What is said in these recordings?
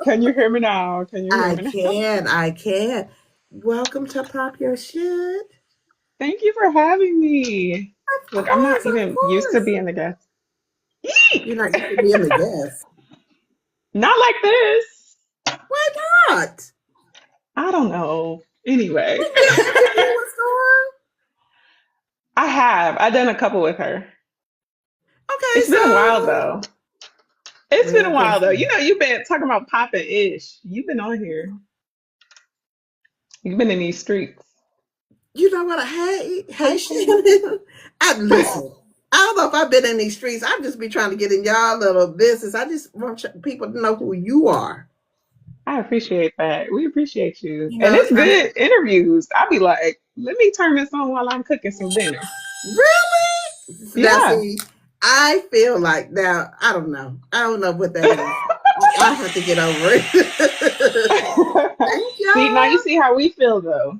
Can you hear me now? Can you hear I me now? can, I can. Welcome to Pop Your Shit. Thank you for having me. Of Look, I'm not course, of even used to course. being the guest. You're Eek! not used to being the guest. Not like this. Why not? I don't know. Anyway, Didn't you interview with Storm? I have. I've done a couple with her. Okay, It's been a while so though. It's been a well, while though. listen. You've been talking about popping ish. You've been on here. You've been in these streets. You know what I hate? Hi, Hey, Shannon. Shannon. I listen. I don't know if I've been in these streets. I just be trying to get in y'all little business. I just want people to know who you are. I appreciate that. We appreciate you. You And know, it's trying to good interviews. I'll be like, let me turn this on while I'm cooking some dinner. really. Now, Yeah. see, I feel like now I don't know. I don't know what that is. I have to get over it. Thank See, now you y'all. see how we feel though.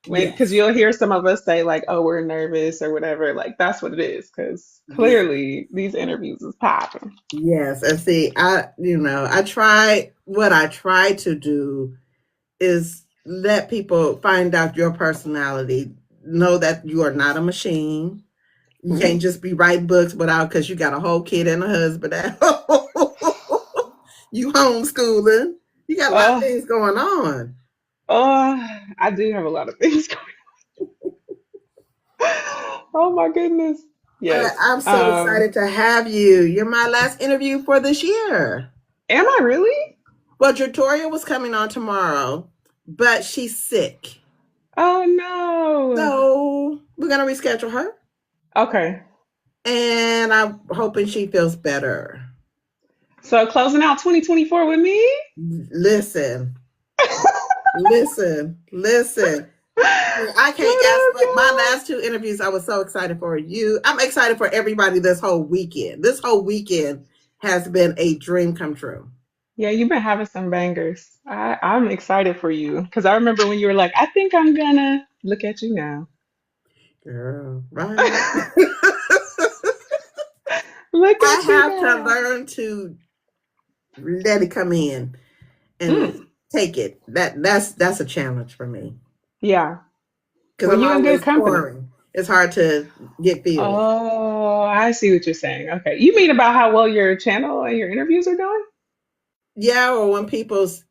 When because Yes, you'll hear some of us say like, "Oh, we're nervous" or whatever. Like that's what it is. Because yes, clearly these interviews is popping. yes. And see, I try. What I try to do is let people find out your personality. Know that you are not a machine. You Mhm. can't just be writing books without because you got a whole kid and a husband at home. You homeschooling. You got a lot of Oh, things going on. I do have a lot of things going. Oh my goodness. But Yes. I'm so excited to have you. You're my last interview for this year. Am I really? Well, Victoria was coming on tomorrow, but she's sick. Oh no. So we're going to reschedule her. Okay. And I'm hoping she feels better. So closing out 2024 with me? Listen, listen. I can't ask, but my Oh last two interviews, I was so excited for you. I'm excited for everybody this whole weekend. This whole weekend has been a dream come true. yeah, you've been having some bangers. I'm excited for you because I remember when you were like, I think I'm gonna look at you now. Girl, right? Look I at you have to now. learn to let it come in and Mm, take it. That's a challenge for me yeah. because Well, I'm you in good always company. pouring. It's hard to get filled. Oh, I see what you're saying. Okay. You mean about how well your channel and your interviews are doing? Yeah, or when people's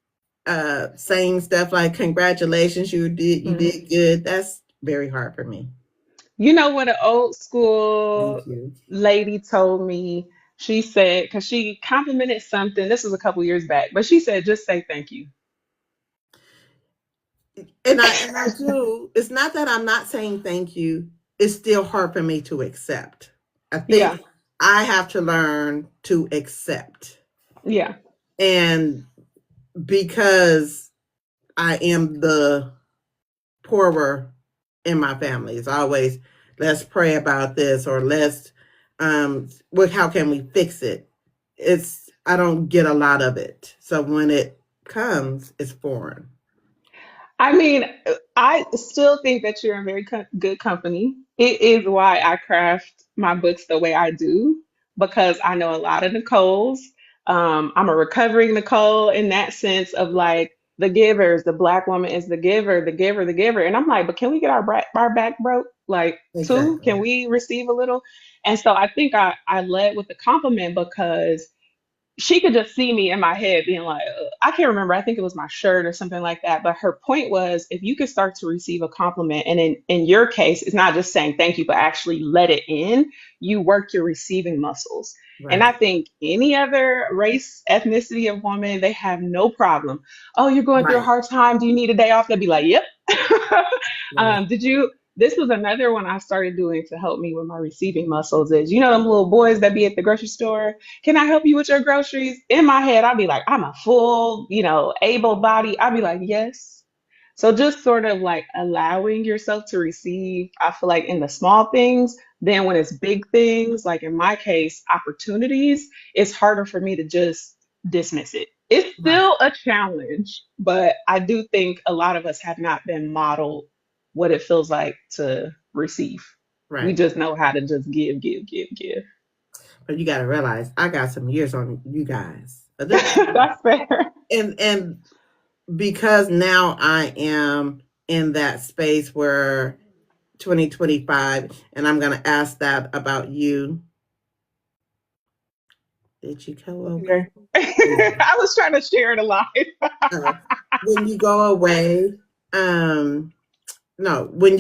saying stuff like "Congratulations, you Mhm. did good." That's very hard for me. You know what an old school Thank you. lady told me? She said, because she complimented something, this was a couple years back, but she said, just say thank you. And I do. It's not that I'm not saying thank you. It's still hard for me to accept. I Yeah. think I have to learn to accept. Yeah. And because I am the poorer in my family, it's always let's pray about this or let's well, how can we fix it? It's I don't get a lot of it. So when it comes, it's foreign. I mean, I still think that you're in very good company. It is why I craft my books the way I do, because I know a lot of Nicoles. I'm a recovering Nicole in that sense of like the givers. The black woman is the giver, the giver, the giver. And I'm like, but can we get our back broke? Like, too? Exactly. Can we receive a little? And so I think I led with the compliment because she could just see me in my head being like, I can't remember. I think it was my shirt or something like that. But her point was if you could start to receive a compliment, and in your case, it's not just saying thank you, but actually let it in, you work your receiving muscles. And I Right. think any other race, ethnicity of woman, they have no problem. Oh, you're going through a Right. hard time. Do you need a day off? They'll be like, yep. Right. Did you? This was another one I started doing to help me with my receiving muscles. Is you know them little boys that be at the grocery store, can I help you with your groceries? In my head, I'd be like, I'm a full, able body. I'd be like, yes. So just sort of like allowing yourself to receive, I feel like in the small things, then when it's big things, like in my case, opportunities, it's harder for me to just dismiss it. It's Right. still a challenge, but I do think a lot of us have not been modeled what it feels like to receive. We Right. just know how to just give, give, give, give. But you got to realize I got some years on you guys. But this, That's fair. and because now I am in that space where 2025, and I'm going to ask that about you. Did you go away? Here. I was trying to share it alive. Uh, when you go away, um, no, when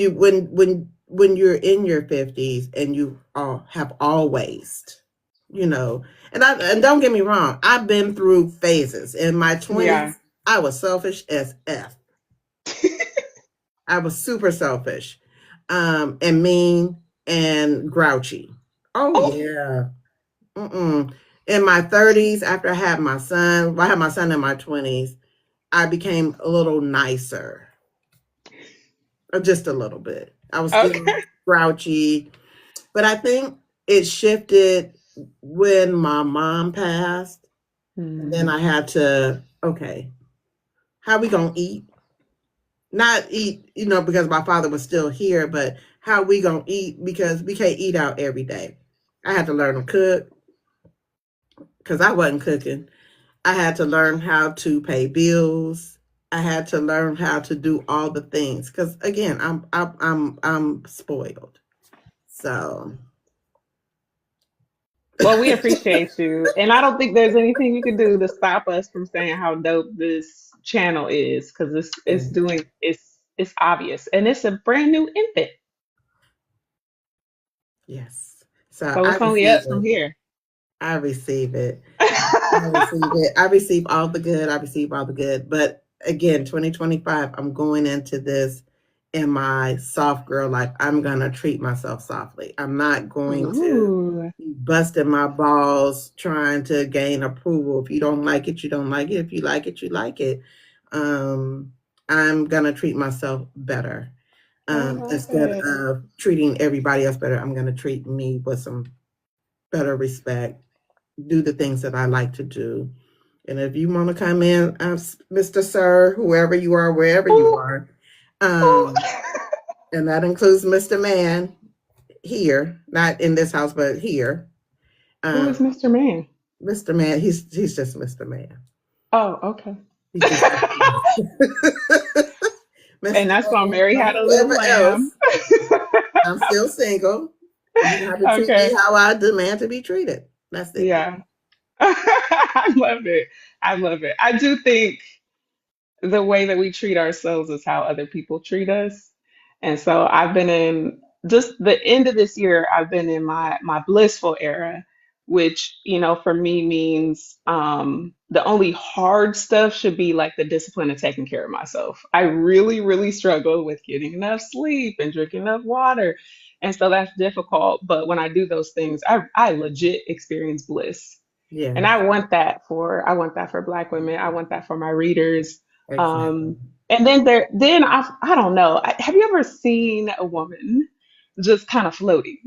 you're in your 50s and you all have always, you know, and don't get me wrong, I've been through phases. In my Yeah. 20s, I was selfish as F. I was super selfish, and mean and grouchy. Oh Oh, yeah. Mm-mm. In my 30s, after I had my son, well, I had my son in my 20s, I became a little nicer, just a little bit. I was still okay. grouchy, but I think it shifted when my mom passed. And then Hmm. I had to, okay, how we gonna eat? Not eat, because my father was still here, but how we gonna eat because we can't eat out every day. I had to learn to cook because I wasn't cooking. I had to learn how to pay bills. I had to learn how to do all the things because again, I'm spoiled. So Well, we appreciate you. And I don't think there's anything you can do to stop us from saying how dope this channel is because it's obvious and it's a brand new infant. yes, so So I it's only receive up from it. here. I receive it. I receive it. I receive all the good. I receive all the good. But again, 2025, I'm going into this in my soft girl life. I'm going to treat myself softly. I'm not going to Ooh. be busting my balls trying to gain approval. If you don't like it, you don't like it. If you like it, you like it. Um, I'm going to treat myself better. I love Instead it. of treating everybody else better, I'm going to treat me with some better respect, do the things that I like to do. And if you want to come in, Mr. Sir, whoever you are, wherever you Ooh, are, ooh. um, and that includes Mr. Man here, not in this house, but here. Who is Um, Mr. Man? Mr. Man, he's just Mr. Man. Oh, okay. He's just Mr. Man. And Mr. that's gonna Man, Mary or had a little whoever else. lamb. I'm still single. You have to treat me Okay. how I demand to be treated. That's it. Yeah. I love it. I love it. I do think the way that we treat ourselves is how other people treat us. And so I've been in just the end of this year, I've been in my blissful era, which, for me means the only hard stuff should be like the discipline of taking care of myself. I really, really struggle with getting enough sleep and drinking enough water. And so that's difficult. But when I do those things, I legit experience bliss. And Yes, I want that for Black women. I want that for my readers. exactly. Um, and then I don't know. Have you ever seen a woman just kind of floating,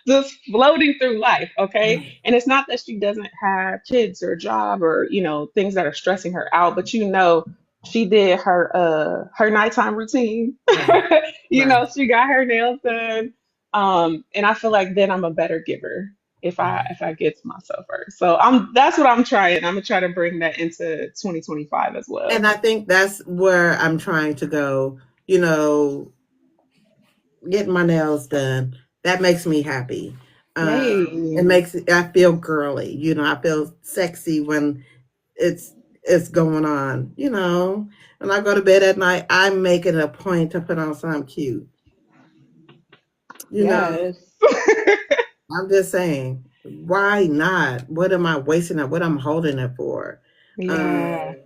just floating through life? Okay, Right, and it's not that she doesn't have kids or a job or things that are stressing her out, but she did her nighttime routine. right, right. She got her nails done. And I feel like then I'm a better giver if I get to myself first. So that's what I'm trying. I'm gonna try to bring that into 2025 as well. And I think that's where I'm trying to go. You know, getting my nails done, that makes me happy. It Yay. makes I feel girly. I feel sexy when it's it's going on. When I go to bed at night, I make it a point to put on something cute. You know, Yes. I'm just saying, why not? What am I wasting it? What I'm holding it for? Yeah. Um,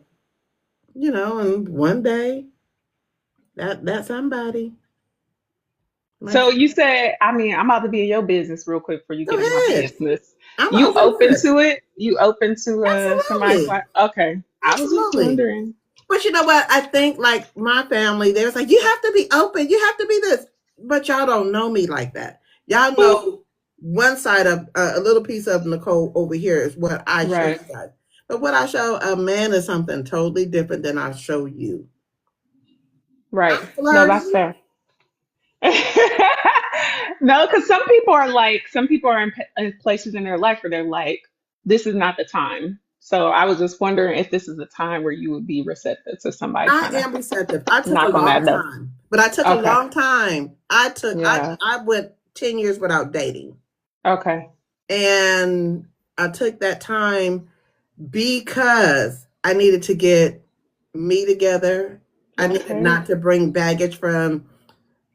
and one day that somebody might So you said, I mean, I'm about to be in your business real quick before you go get in my ahead. business. I'm You open open to it. to it? You open to somebody's Absolutely. like, okay. I was just Absolutely. wondering. But you know what? I think like my family, they was like, you have to be open. You have to be this. But y'all don't know me like that. Y'all Ooh. know one side of a little piece of Nicole over here is what I show Right. you guys. But what I show a man is something totally different than I show you. Right. I'm No, that's flirty. fair. No, because some people are in places in their life where they're like, this is not the time. So I was just wondering if this is the time where you would be receptive to somebody I trying to am receptive. I took a knock on long that door. time, but I took a Okay. long time. Yeah. I went 10 years without dating. Okay. And I took that time because I needed to get me together. I needed Okay. not to bring baggage from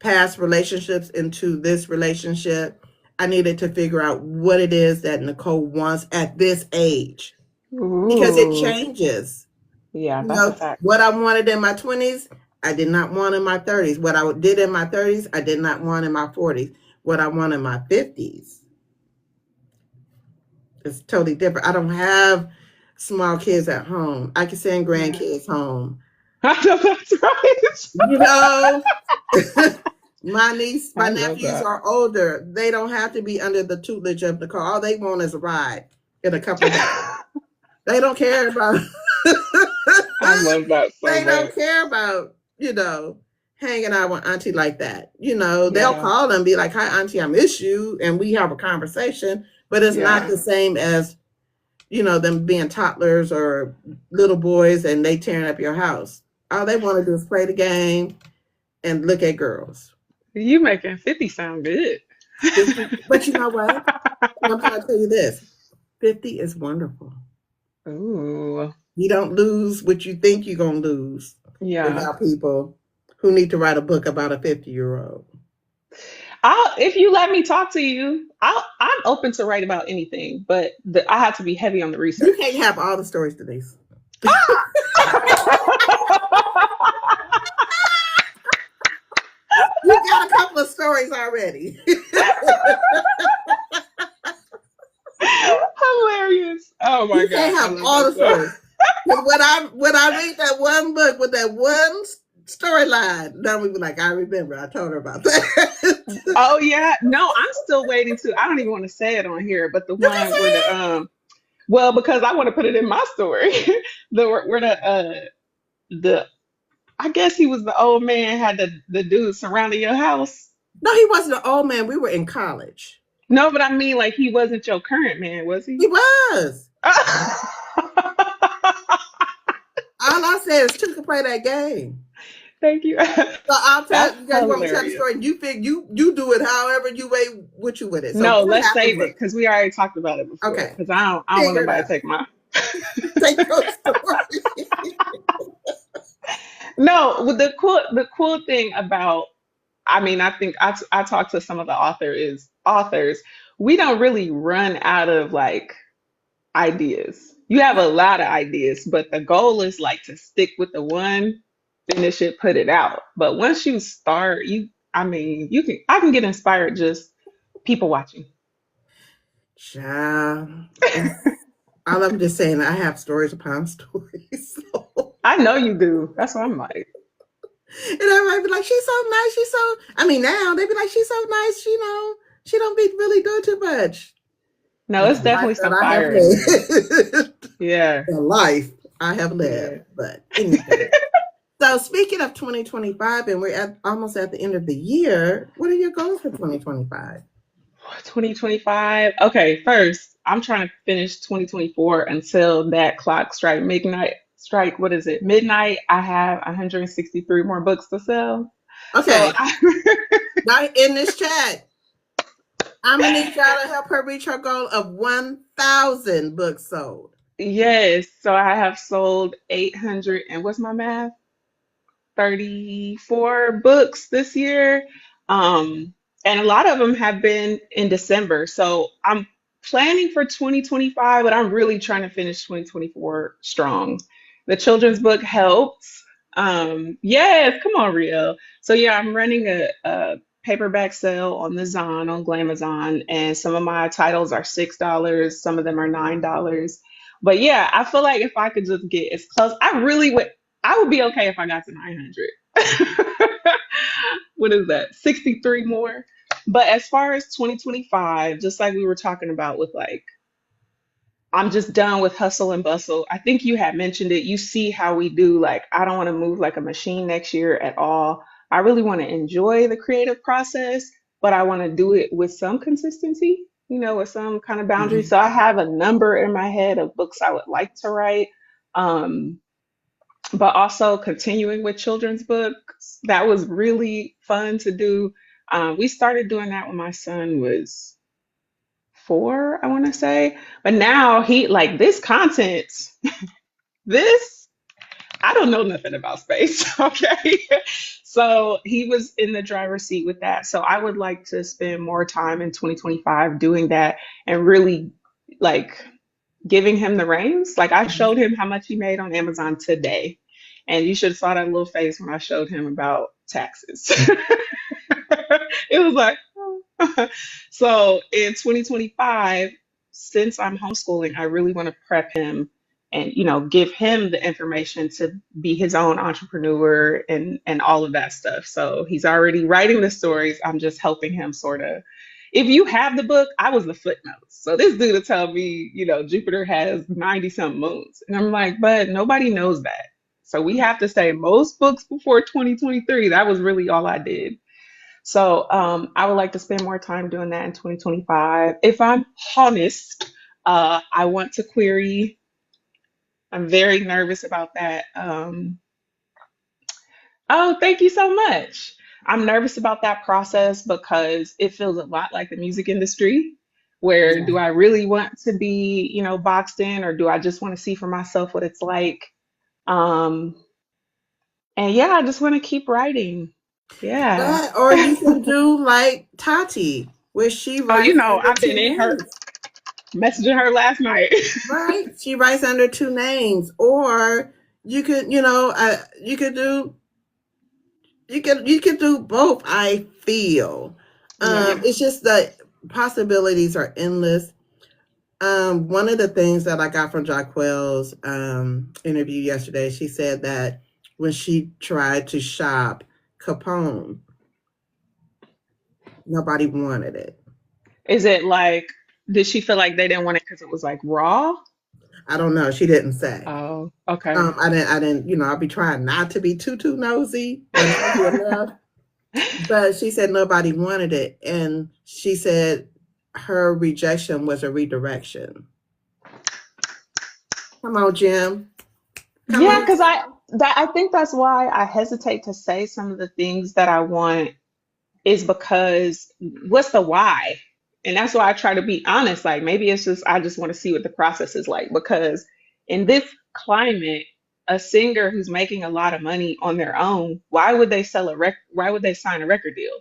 past relationships into this relationship. I needed to figure out what it is that Nicole wants at this age because it Ooh. changes. Yeah, You that's a know, fact. what I wanted in my 20s, I did not want in my 30s. What I did in my 30s, I did not want in my 40s. What I want in my 50s is totally different. I don't have small kids at home. I can send Yeah. grandkids home. I know that's right. You know, my I love nephews that. are older. They don't have to be under the tutelage of the car. All they want is a ride in a couple of days. They don't care about. I love that so They much. don't care about hanging out with auntie like that. They'll Yeah. call and be like, "Hi, auntie, I miss you," and we have a conversation. But it's not Yeah. the same as them being toddlers or little boys and they tearing up your house. All they want to do is play the game and look at girls. You making 50 sound good. 50, but you know what? I'm trying to tell you this: 50 is wonderful. Ooh. You don't lose what you think you're gonna lose Yeah. without people who need to write a book about a 50-year-old. I'll if you let me talk to you, I'm open to write about anything, but I have to be heavy on the You can't research. have all the stories, Denise. You got a couple of stories already. Hilarious. Oh my You God. can't I have love all that the stuff. stories. Because when I read that one book with that one storyline, then we be like, I remember. I told her about that. Oh yeah. No, I'm still waiting to I don't even want to say it on here, but the You can one where say the it. well, because I want to put it in my story. Where the I guess he was the old man had the dude surrounding your house. No, he wasn't an old man. We were in college. No, but I mean like he wasn't your current man, was He he? was. All I said is two can play that game. Thank you. So I'll That's tell you guys. You want me to tell the hilarious. story? You do it however you way what you with it. So No, what let's happened save it was because we already talked about it before. okay. Because I don't want Figure it nobody to out. take my. Take your story. No, the cool thing about I mean I think I talked to some of the authors. We don't really run out of like ideas. You have a lot of ideas, but the goal is like to stick with the one, finish it, put it out. But once you start, I mean, I can get inspired just people watching. Child, all I'm just saying, I have stories upon stories. So. I know you do. That's what I'm like. And everybody be like, "She's so nice. She's so." I mean, now they be like, "She's so nice." She don't be really doing too much. No, But it's the life definitely that some I have fire in there. lived, Yeah. the life I have lived. Yeah. But anyway, so speaking of 2025, and we're almost at the end of the year. What are your goals for 2025? 2025. Okay, first, I'm trying to finish 2024 until that clock strike midnight. Strike, what is it? Midnight. I have 163 more books to sell. So Okay, now in this chat, I'm gonna need y'all to help her reach her goal of 1,000 books sold. yes, so I have sold 800 and what's my math? 34 books this year. And a lot of them have been in December. So I'm planning for 2025, but I'm really trying to finish 2024 strong. The children's book helps. Yes, come on, Rio. So yeah, I'm running a paperback sale on the Zon on Glamazon, and some of my titles are $6, some of them are $9. But yeah, I feel like if I could just get as close, I would be okay if I got to 900. What is that? 63 more. But as far as 2025, just like we were talking about with like, I'm just done with hustle and bustle. I think you had mentioned it. You see how we do, like, I don't want to move like a machine next year at all. I really want to enjoy the creative process. but I want to do it with some consistency, with some kind of boundary. Mhm. So I have a number in my head of books I would like to write. Um, but also continuing with children's books. That was really fun to do. We started doing that when my son was 4, I want to say. But now he like this content, this I don't know nothing about space. Okay. So he was in the driver's seat with that. So I would like to spend more time in 2025 doing that and really like giving him the reins. Like I Mhm. showed him how much he made on Amazon today. And you should have saw that little face when I showed him about taxes. It was like, oh. So in 2025, since I'm homeschooling, I really want to prep him and give him the information to be his own entrepreneur and all of that stuff. So he's already writing the stories. I'm just helping him sort of. If you have the book, I was the footnotes. So this dude will tell me, Jupiter has 90 something moons. And I'm like, but nobody knows that. So we have to say most books before 2023. That was really all I did. So I would like to spend more time doing that in 2025. If I'm honest, I want to query. I'm very nervous about that. Oh, thank you so much. I'm nervous about that process because it feels a lot like the music industry. Where Yeah. do I really want to be, boxed in, or do I just want to see for myself what it's like? Um, and yeah, I just want to keep writing. Yeah. But or you can do like Tati, where she Oh, writes under I've been two in her names. messaging her last night. Right? She writes under two names. Or you could, you could do you could do both, I feel. Yeah. It's just the possibilities are endless. One of the things that I got from Jaquel's interview yesterday, she said that when she tried to shop Capone, nobody wanted it. Is it like, did she feel like they didn't want it because it was like raw? I don't know. She didn't say. Oh, okay. I didn't. I'll be trying not to be too nosy or nosy enough. But she said nobody wanted it, and she said her rejection was a redirection. Come on, Jim. Come Yeah, on, because Jim. I think that's why I hesitate to say some of the things that I want is because what's the why? And that's why I try to be honest. Like maybe it's just I just want to see what the process is like because in this climate, a singer who's making a lot of money on their own, why would they sign a record deal?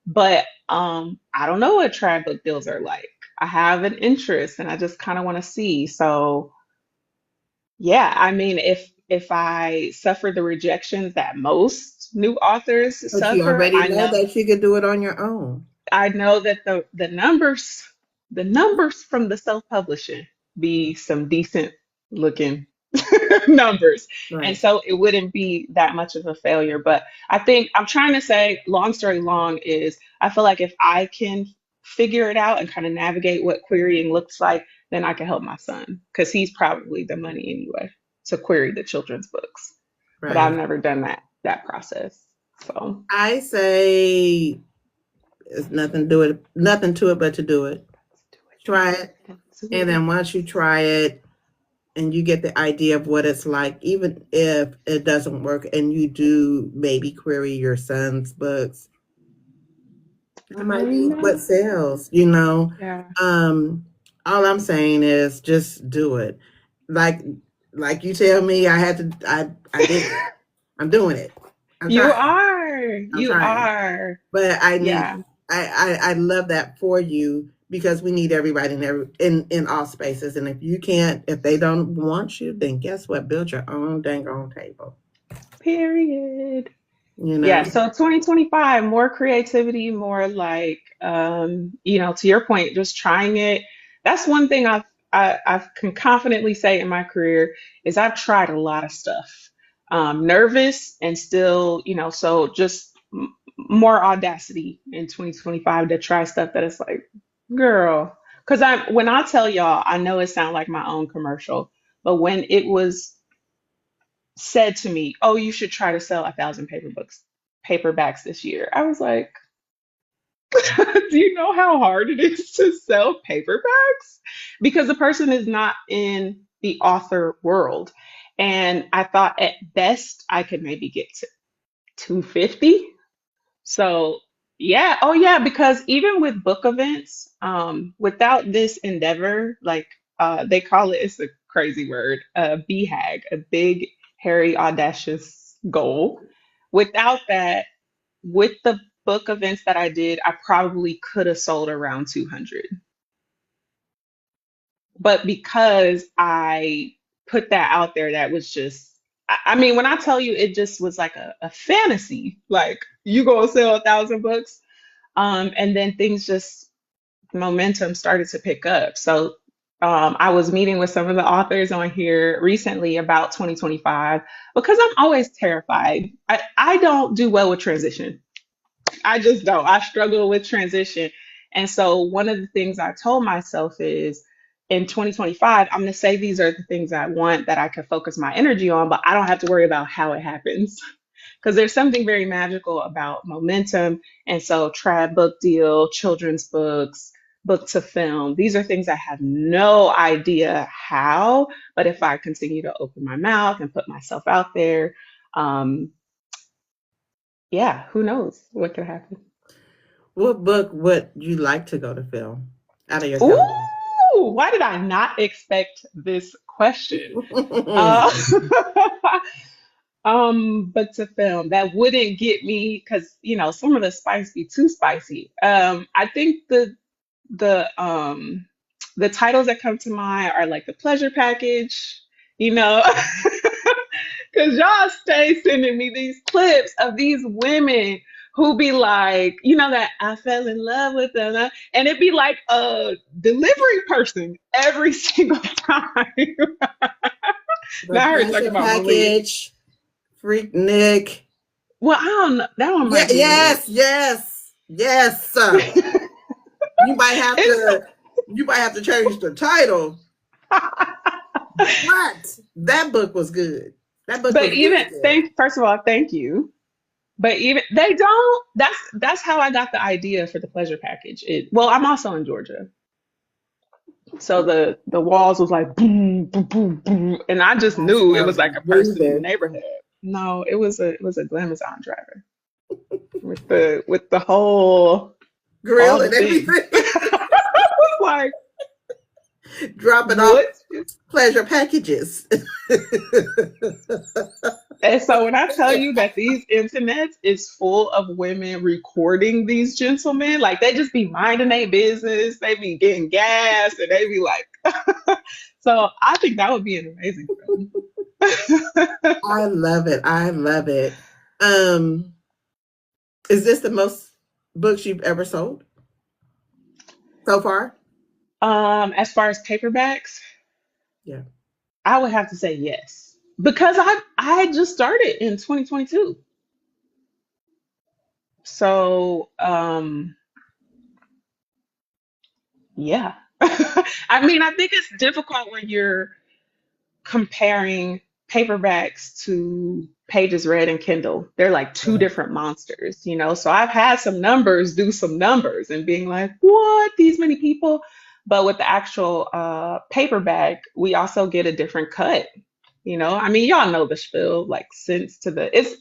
But I don't know what trad book deals are like. I have an interest and I just kind of want to see. So yeah, I mean if I suffer the rejections that most new authors But you suffer, already know that you could do it on your own. I know that the numbers from the self-publishing be some decent looking numbers. And Right. so it wouldn't be that much of a failure. But I think I'm trying to say, long story long, is I feel like if I can figure it out and kind of navigate what querying looks like, then I can help my son because he's probably the money anyway to query the children's books. But I've Right. never done that process. So I say it's nothing to it but to do it. Try it. let's do And it. then once you try it and you get the idea of what it's like, even if it doesn't work and you do maybe query your son's books, that might I be what know. sells. Yeah. Um, all I'm saying is just do it. Like like you tell me I did it. I'm doing it. I'm You trying. are. I'm You trying. are. But Yeah. I love that for you because we need everybody in all spaces. And if they don't want you, then guess what? Build your own dang on table. Period. You Yeah, know? so 2025, more creativity, more like, to your point, just trying it. That's one thing I can confidently say in my career is I've tried a lot of stuff. Nervous and still, so just more audacity in 2025 to try stuff that is like, girl, because when I tell y'all, I know it sounds like my own commercial, but when it was said to me, "Oh, you should try to sell 1,000 paperbacks this year." I was like, Do you know how hard it is to sell paperbacks? Because the person is not in the author world. And I thought at best I could maybe get to 250. So yeah, oh yeah, because even with book events, without this endeavor, like they call it, it's a crazy word, a BHAG, a big, hairy, audacious goal. Without that, with the book events that I did, I probably could have sold around 200. But because I put that out there, that was just, I mean, when I tell you, it just was like a fantasy. Like, you gonna sell 1,000 books. And then things just, momentum started to pick up. So I was meeting with some of the authors on here recently about 2025 because I'm always terrified. I don't do well with transition. I just don't. I struggle with transition. And so one of the things I told myself is in 2025, I'm going to say these are the things I want that I can focus my energy on, but I don't have to worry about how it happens. Because there's something very magical about momentum. And so, trad book deal, children's books, book to film, these are things I have no idea how. But if I continue to open my mouth and put myself out there, um, yeah, who knows what could happen. What book would you like to go to film out of your catalog? Ooh, why did I not expect this question? Uh, but to film that wouldn't get me because some of the spice be too spicy. I think the titles that come to mind are like the pleasure package, you know, because y'all stay sending me these clips of these women who be like, that I fell in love with them, and it be like a delivery person every single time. The Now I heard talking pleasure about Malia. package, Freak Nick. Well, I don't know. That one Yeah, might be a little. yes, yes, yes. You might have It's to change the title, but that book was good. That book but was really even good. thank first of all, thank you. But even they don't. That's how I got the idea for the pleasure package. Well, I'm also in Georgia, so the walls was like boom, boom, boom, boom, and I just House knew it was was like a person in the moving, neighborhood. No, it was a Glamazon driver with the whole all grill the and things. everything, Like dropping off what? pleasure packages. And so when I tell you that these internets is full of women recording these gentlemen, like they just be minding their business, they be getting gas, and they be like, so I think that would be an amazing film. I love it. I love it. Um, is this the most books you've ever sold so far? As far as paperbacks, Yeah. I would have to say yes because I just started in 2022. So yeah. I mean, I think it's difficult when you're comparing paperbacks to pages read in Kindle. They're like two Yeah. different monsters. So I've had some numbers do some numbers and being like, what? These many people? But with the actual paperback, we also get a different cut. I mean, y'all know the spiel, like cents to the it's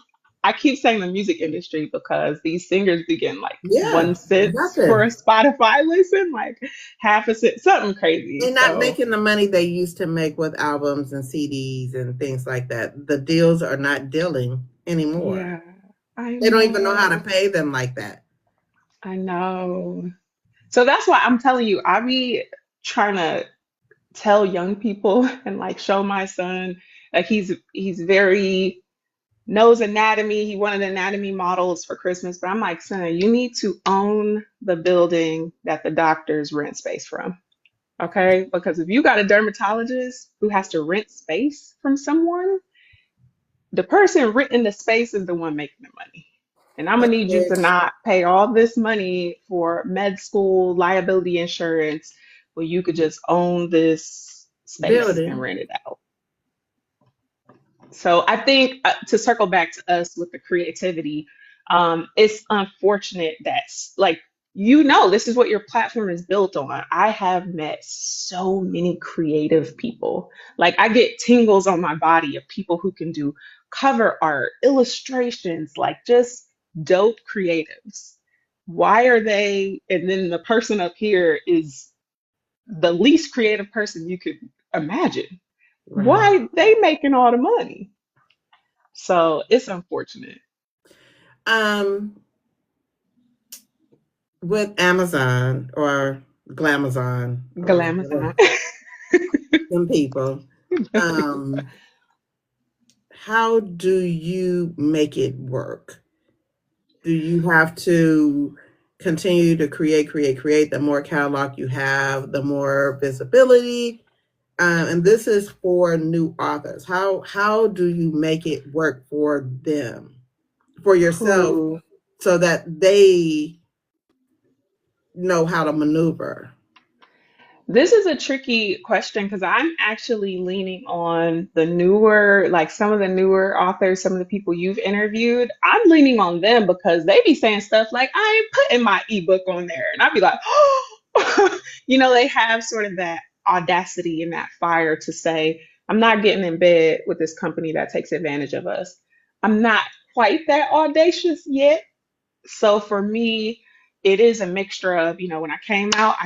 I keep saying the music industry because these singers begin like Yeah. 1 cent for a Nothing. Spotify listen, like half a cent, something crazy. They're not So making the money they used to make with albums and CDs and things like that. The deals are not dealing anymore. yeah, I They don't even know how to know. pay them like that. I know. So that's why I'm telling you, I be trying to tell young people and like show my son like he's very knows anatomy. He wanted anatomy models for Christmas, but I'm like, son, you need to own the building that the doctors rent space from. Okay? Because if you got a dermatologist who has to rent space from someone, the person renting the space is the one making the money. And I'm gonna need you to Essex not pay all this money for med school liability insurance when you could just own this space and building. rent it out. So I think to circle back to us with the creativity, it's unfortunate that like this is what your platform is built on. I have met so many creative people. Like I get tingles on my body of people who can do cover art, illustrations, like just dope creatives. Why are they? And then the person up here is the least creative person you could imagine. Right. Why they making all the money? So it's unfortunate. Um, with Amazon or Glamazon or Glamazon. whatever, some people, um, how do you make it work? Do you have to continue to create? The more catalog you have, the more visibility. And this is for new authors. How do you make it work for them, for yourself, Who so that they know how to maneuver? This is a tricky question because I'm actually leaning on the newer, like some of the newer authors, some of the people you've interviewed. I'm leaning on them because they be saying stuff like, I ain't putting my ebook on there. And I'd be like, oh, they have sort of that audacity and that fire to say, I'm not getting in bed with this company that takes advantage of us. I'm not quite that audacious yet, so for me, it is a mixture of, when I came out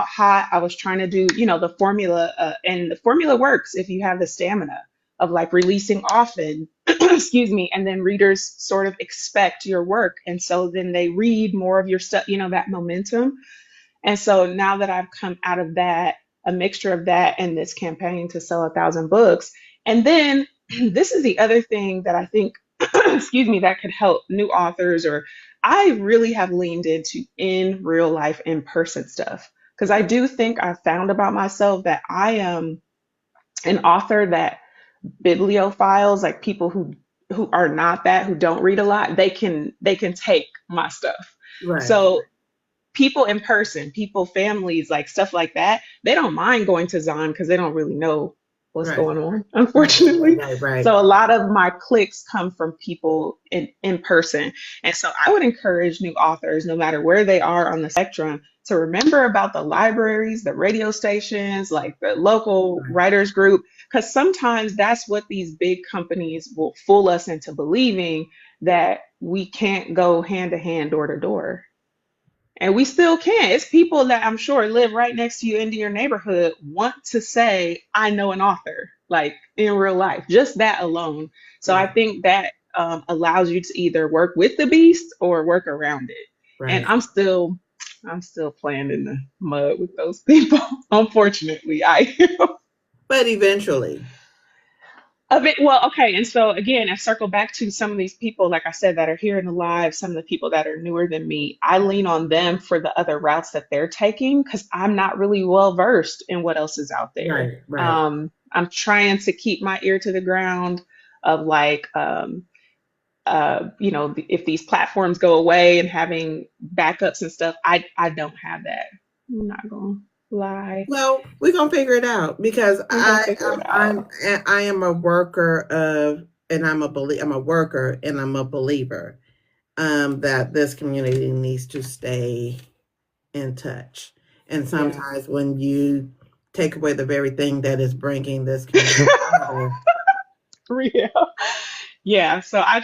hot. I was trying to do, the formula, and the formula works if you have the stamina of like releasing often, excuse me, and then readers sort of expect your work. And so then they read more of your stuff, that momentum. And so now that I've come out of that, a mixture of that and this campaign to sell 1,000 books. And then this is the other thing that I think, excuse me, that could help new authors, or I really have leaned into in real life, in person stuff. Because I do think I found about myself that I am an author that bibliophiles, like people who are not that, who don't read a lot, they can take my stuff. Right, So people in person, people, families, like stuff like that, they don't mind going to Zon because they don't really know what's right, going on, right, unfortunately. right. So a lot of my clicks come from people in person. And so I would encourage new authors, no matter where they are on the spectrum, to remember about the libraries, the radio stations, like the local Right. writers group, because sometimes that's what these big companies will fool us into believing, that we can't go hand to hand, door to door. And we still can. It's people that I'm sure live right next to you into your neighborhood want to say, I know an author, like in real life, just that alone. So I Right, think that allows you to either work with the beast or work around it. And right. I'm still playing in the mud with those people. Unfortunately, I But eventually, Of it, well, okay, and so again, I circle back to some of these people, like I said, that are here in the live, some of the people that are newer than me. I lean on them for the other routes that they're taking because I'm not really well versed in what else is out there. right, right. I'm trying to keep my ear to the ground of like, if these platforms go away and having backups and stuff. I don't have that. I'm not gonna lie. Well, we're gonna figure it out because We're gonna figure it out. I am a worker of, and I'm a worker and I'm a believer, that this community needs to stay in touch. And Yeah. sometimes when you take away the very thing that is bringing this community together, Real. Yeah, so I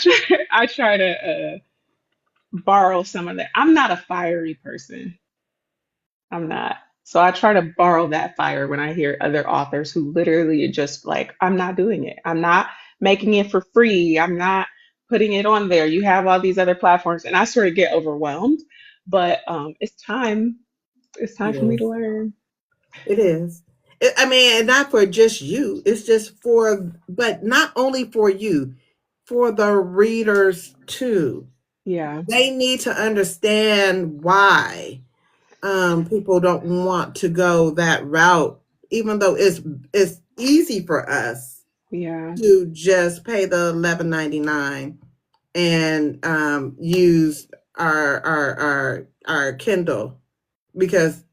try to borrow some of that. I'm not a fiery person. I'm not. So I try to borrow that fire when I hear other authors who literally are just like, I'm not doing it. I'm not making it for free. I'm not putting it on there. You have all these other platforms, and I sort of get overwhelmed. But it's time. It's time it for me to is. learn. It is. I mean, and not for just you. It's just for, but not only for you, for the readers too. Yeah, They need to understand why, people don't want to go that route, even though it's easy for us yeah, to just pay the 11.99 and use our Kindle because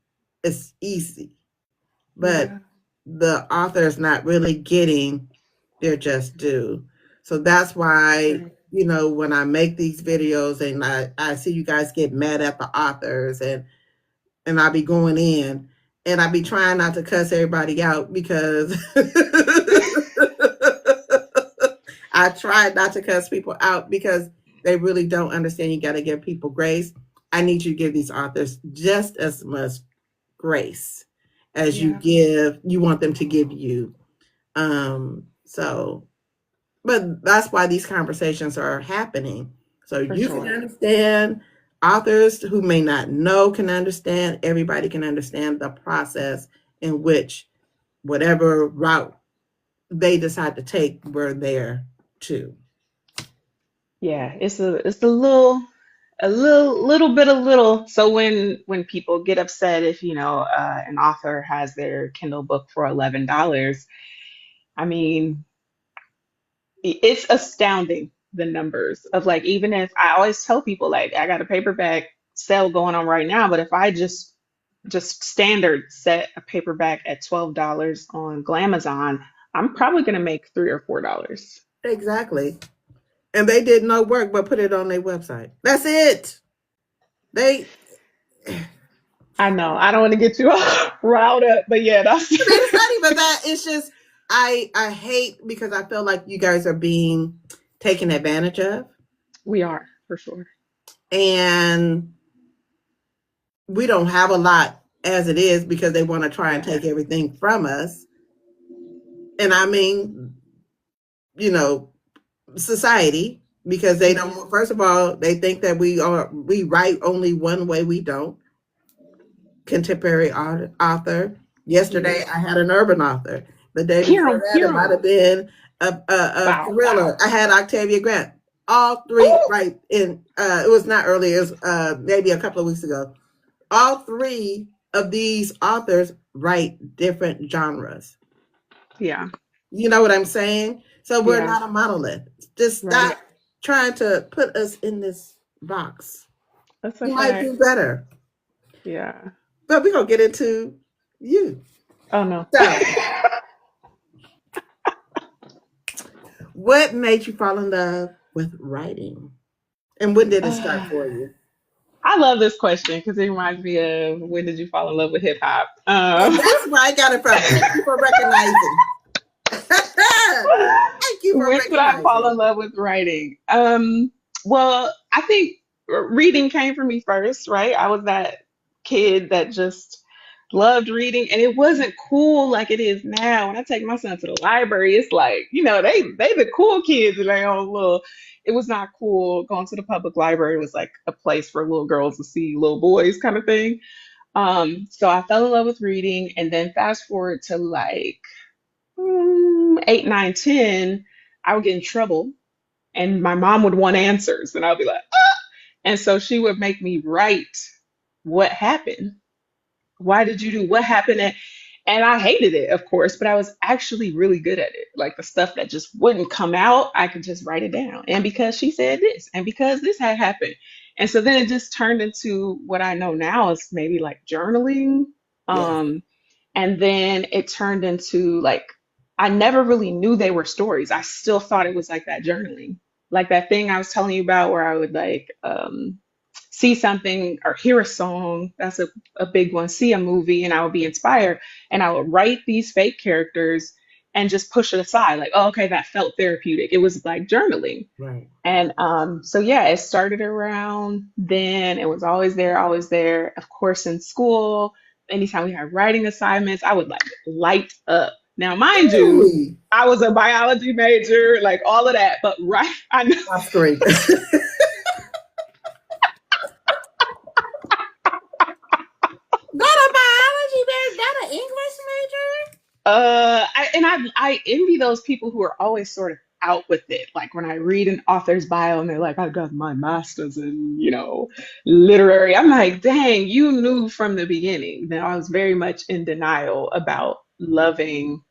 it's easy. But yeah. the author is not really getting their just due. So that's why, True. when I make these videos and I see you guys get mad at the authors, and I be going in and I be trying not to cuss everybody out because I try not to cuss people out because they really don't understand. You got to give people grace. I need you to give these authors just as much grace as Yeah, you want them to give you. So, but that's why these conversations are happening. So for you can sure. understand, authors who may not know can understand, everybody can understand the process in which whatever route they decide to take, we're there too. Yeah, it's a little bit of little. So when people get upset if an author has their Kindle book for $11, I mean, it's astounding the numbers of, like, even if I always tell people, like, I got a paperback sale going on right now, but if I just standard set a paperback at $12 on Glamazon, I'm probably gonna make $3 or $4. Exactly. And they did no work but put it on their website. That's it. They I know I don't want to get you all riled up, but yeah, that's it's not even that. It's just I hate because I feel like you guys are being taken advantage of, we are for sure. and we don't have a lot as it is because they want to try and Yeah. take everything from us. And I mean, you know, society, because they Hmm. don't. First of all, they think that we write only one way. We don't. Contemporary author. Yeah. Yesterday, I had an urban author. The day Hear before them, that, it hear might them. have been a Bow, thriller. bow. I had Octavia Grant. All three, Ooh, right in. It was not early. It was maybe a couple of weeks ago. All three of these authors write different genres. yeah, You know what I'm saying? So we're yeah, not a monolith. Just right. stop trying to put us in this box. That's a You might fact. do better. Yeah. But we're gonna get into you. Oh no. So, what made you fall in love with writing? And when did it start Uh, for you? I love this question because it reminds me of, when did you fall in love with hip hop? And that's where I got it from. Thank you for recognizing. Thank you for When did I fall recognizing. in love with writing? Well, I think reading came for me first, right? I was that kid that just loved reading, and it wasn't cool like it is now. When I take my son to the library, it's like, they the cool kids in their own little. It was not cool going to the public library. It was like a place for little girls to see little boys kind of thing. So I fell in love with reading, and then fast forward to like 8, 9, 10, I would get in trouble, and my mom would want answers, and I'd be like, ah! And so she would make me write what happened. Why did you do what happened? And I hated it, of course, but I was actually really good at it. Like the stuff that just wouldn't come out, I could just write it down. And because she said this, and because this had happened. And so then it just turned into what I know now is maybe like journaling. Yes. Um, and then it turned into, like, I never really knew they were stories. I still thought it was like that journaling, like that thing I was telling you about where I would like see something or hear a song. That's a big one. See a movie and I would be inspired and I would write these fake characters and just push it aside. Like, oh, okay, that felt therapeutic. It was like journaling. Right. And so yeah, it started around then. It was always there, always there. Of course, in school, anytime we had writing assignments, I would like light up. Now, mind you, Really? I was a biology major, like all of that, but right, I know. Off screen. Not a biology major, not an English major. I envy those people who are always sort of out with it. Like when I read an author's bio and they're like, I got my master's in, literary. I'm like, dang, you knew from the beginning. Then I was very much in denial about loving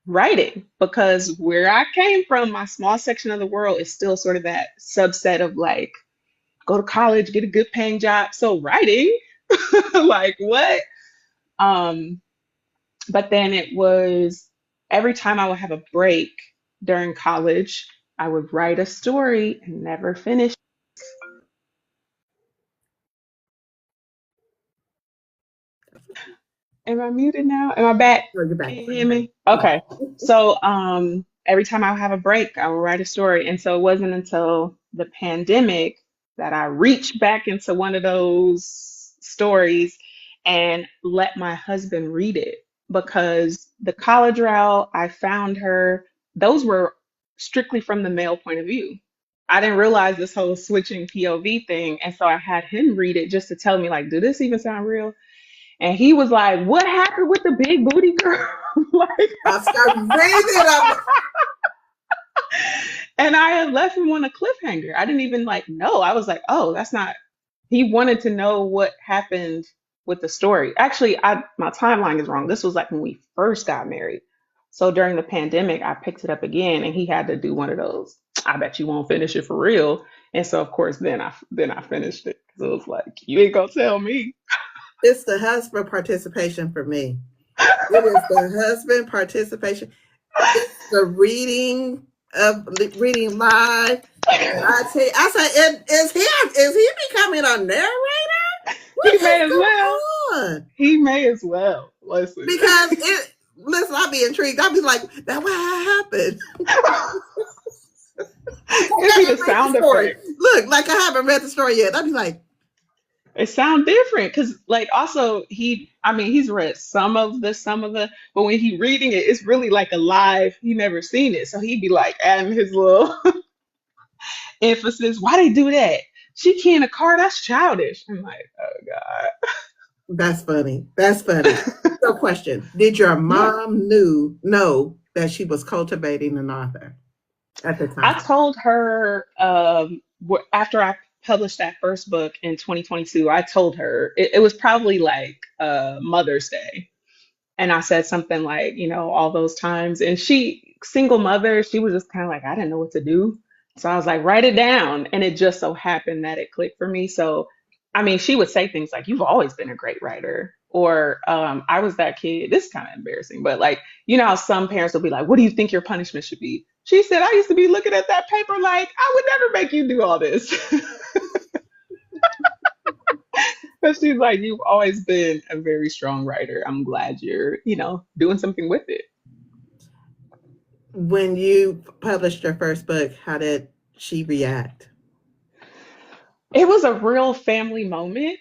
writing because where I came from, my small section of the world is still sort of that subset of like, go to college, get a good paying job. So writing, like what? Um, but then it was every time I would have a break during college, I would write a story and never finish. Am I muted now? Am I back? No, you're Can back. you You're hear back. me? Okay. So every time I would have a break, I would write a story. And so it wasn't until the pandemic that I reached back into one of those stories and let my husband read it because the college route, I found her, those were strictly from the male point of view. I didn't realize this whole switching POV thing. And so I had him read it just to tell me, like, do this even sound real? And he was like, "What happened with the big booty girl?" Like, I start breathing. and I had left him on a cliffhanger. I didn't even like know. I was like, "Oh, that's not." He wanted to know what happened with the story. Actually, I my timeline is wrong. This was like when we first got married. So during the pandemic, I picked it up again, and he had to do one of those. I bet you won't finish it for real. And so, of course, then I finished it because it was like, you ain't gonna tell me. It's the husband participation for me. It is the husband participation. It's the reading live. And I tell you, I said, is he becoming a narrator? What He may is as going well. on? He may as well. Listen. Because listen, I'll be intrigued. I'll be like, that what happened? It'd I be the haven't read the sound story. effects. Look, like I haven't read the story yet. I'll be like, It sound different because, like, also I mean, he's read some of the, but when he reading it, it's really like a live. He never seen it, so he'd be like adding his little emphasis. Why they do that? She keying a car. That's childish. I'm like, oh that's funny. That's funny. So, question: did your yeah. mom know that she was cultivating an author at the I time? told her after I published that first book in 2022. I told her it was probably like Mother's Day. And I said something like, all those times. And she, single mother, she was just kind of like, I didn't know what to do. So I was like, write it down. And it just so happened that it clicked for me. So, I mean, she would say things like, you've always been a great writer. Or I was that kid. This is kind of embarrassing, but like, how some parents will be like, what do you think your punishment should be? She said, I used to be looking at that paper like, I would never make you do all this. But she's like, you've always been a very strong writer. I'm glad you're, doing something with it. When you published your first book, how did she react? It was a real family moment,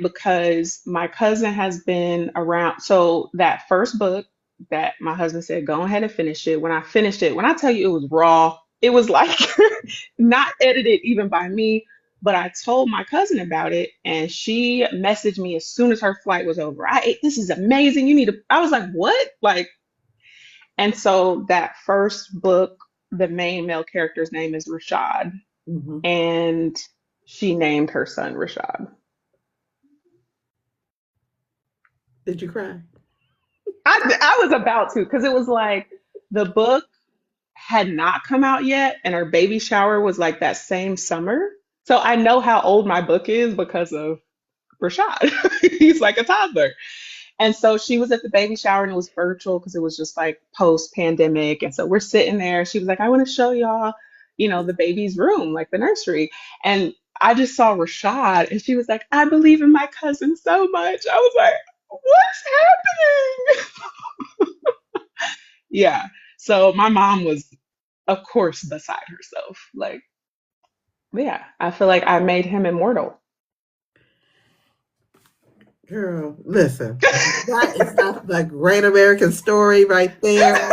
because my cousin has been around. So that first book that my husband said, go ahead and finish it. When I finished it, when I tell you it was raw, it was like not edited even by me. But I told my cousin about it, and she messaged me as soon as her flight was over. This is amazing. You need to. I was like, what? Like, and so that first book, the main male character's name is Rashad, Hmm. and she named her son Rashad. Did you cry? I was about to, because it was like the book had not come out yet, and her baby shower was like that same summer. So I know how old my book is because of Rashad. He's like a toddler. And so she was at the baby shower, and it was virtual because it was just like post pandemic. And so we're sitting there. She was like, I want to show y'all, the baby's room, like the nursery. And I just saw Rashad, and she was like, I believe in my cousin so much. I was like, what's happening? Yeah. So my mom was, of course, beside herself. Like, yeah, I feel like I made him immortal. Girl, listen. That is not the great American story right there.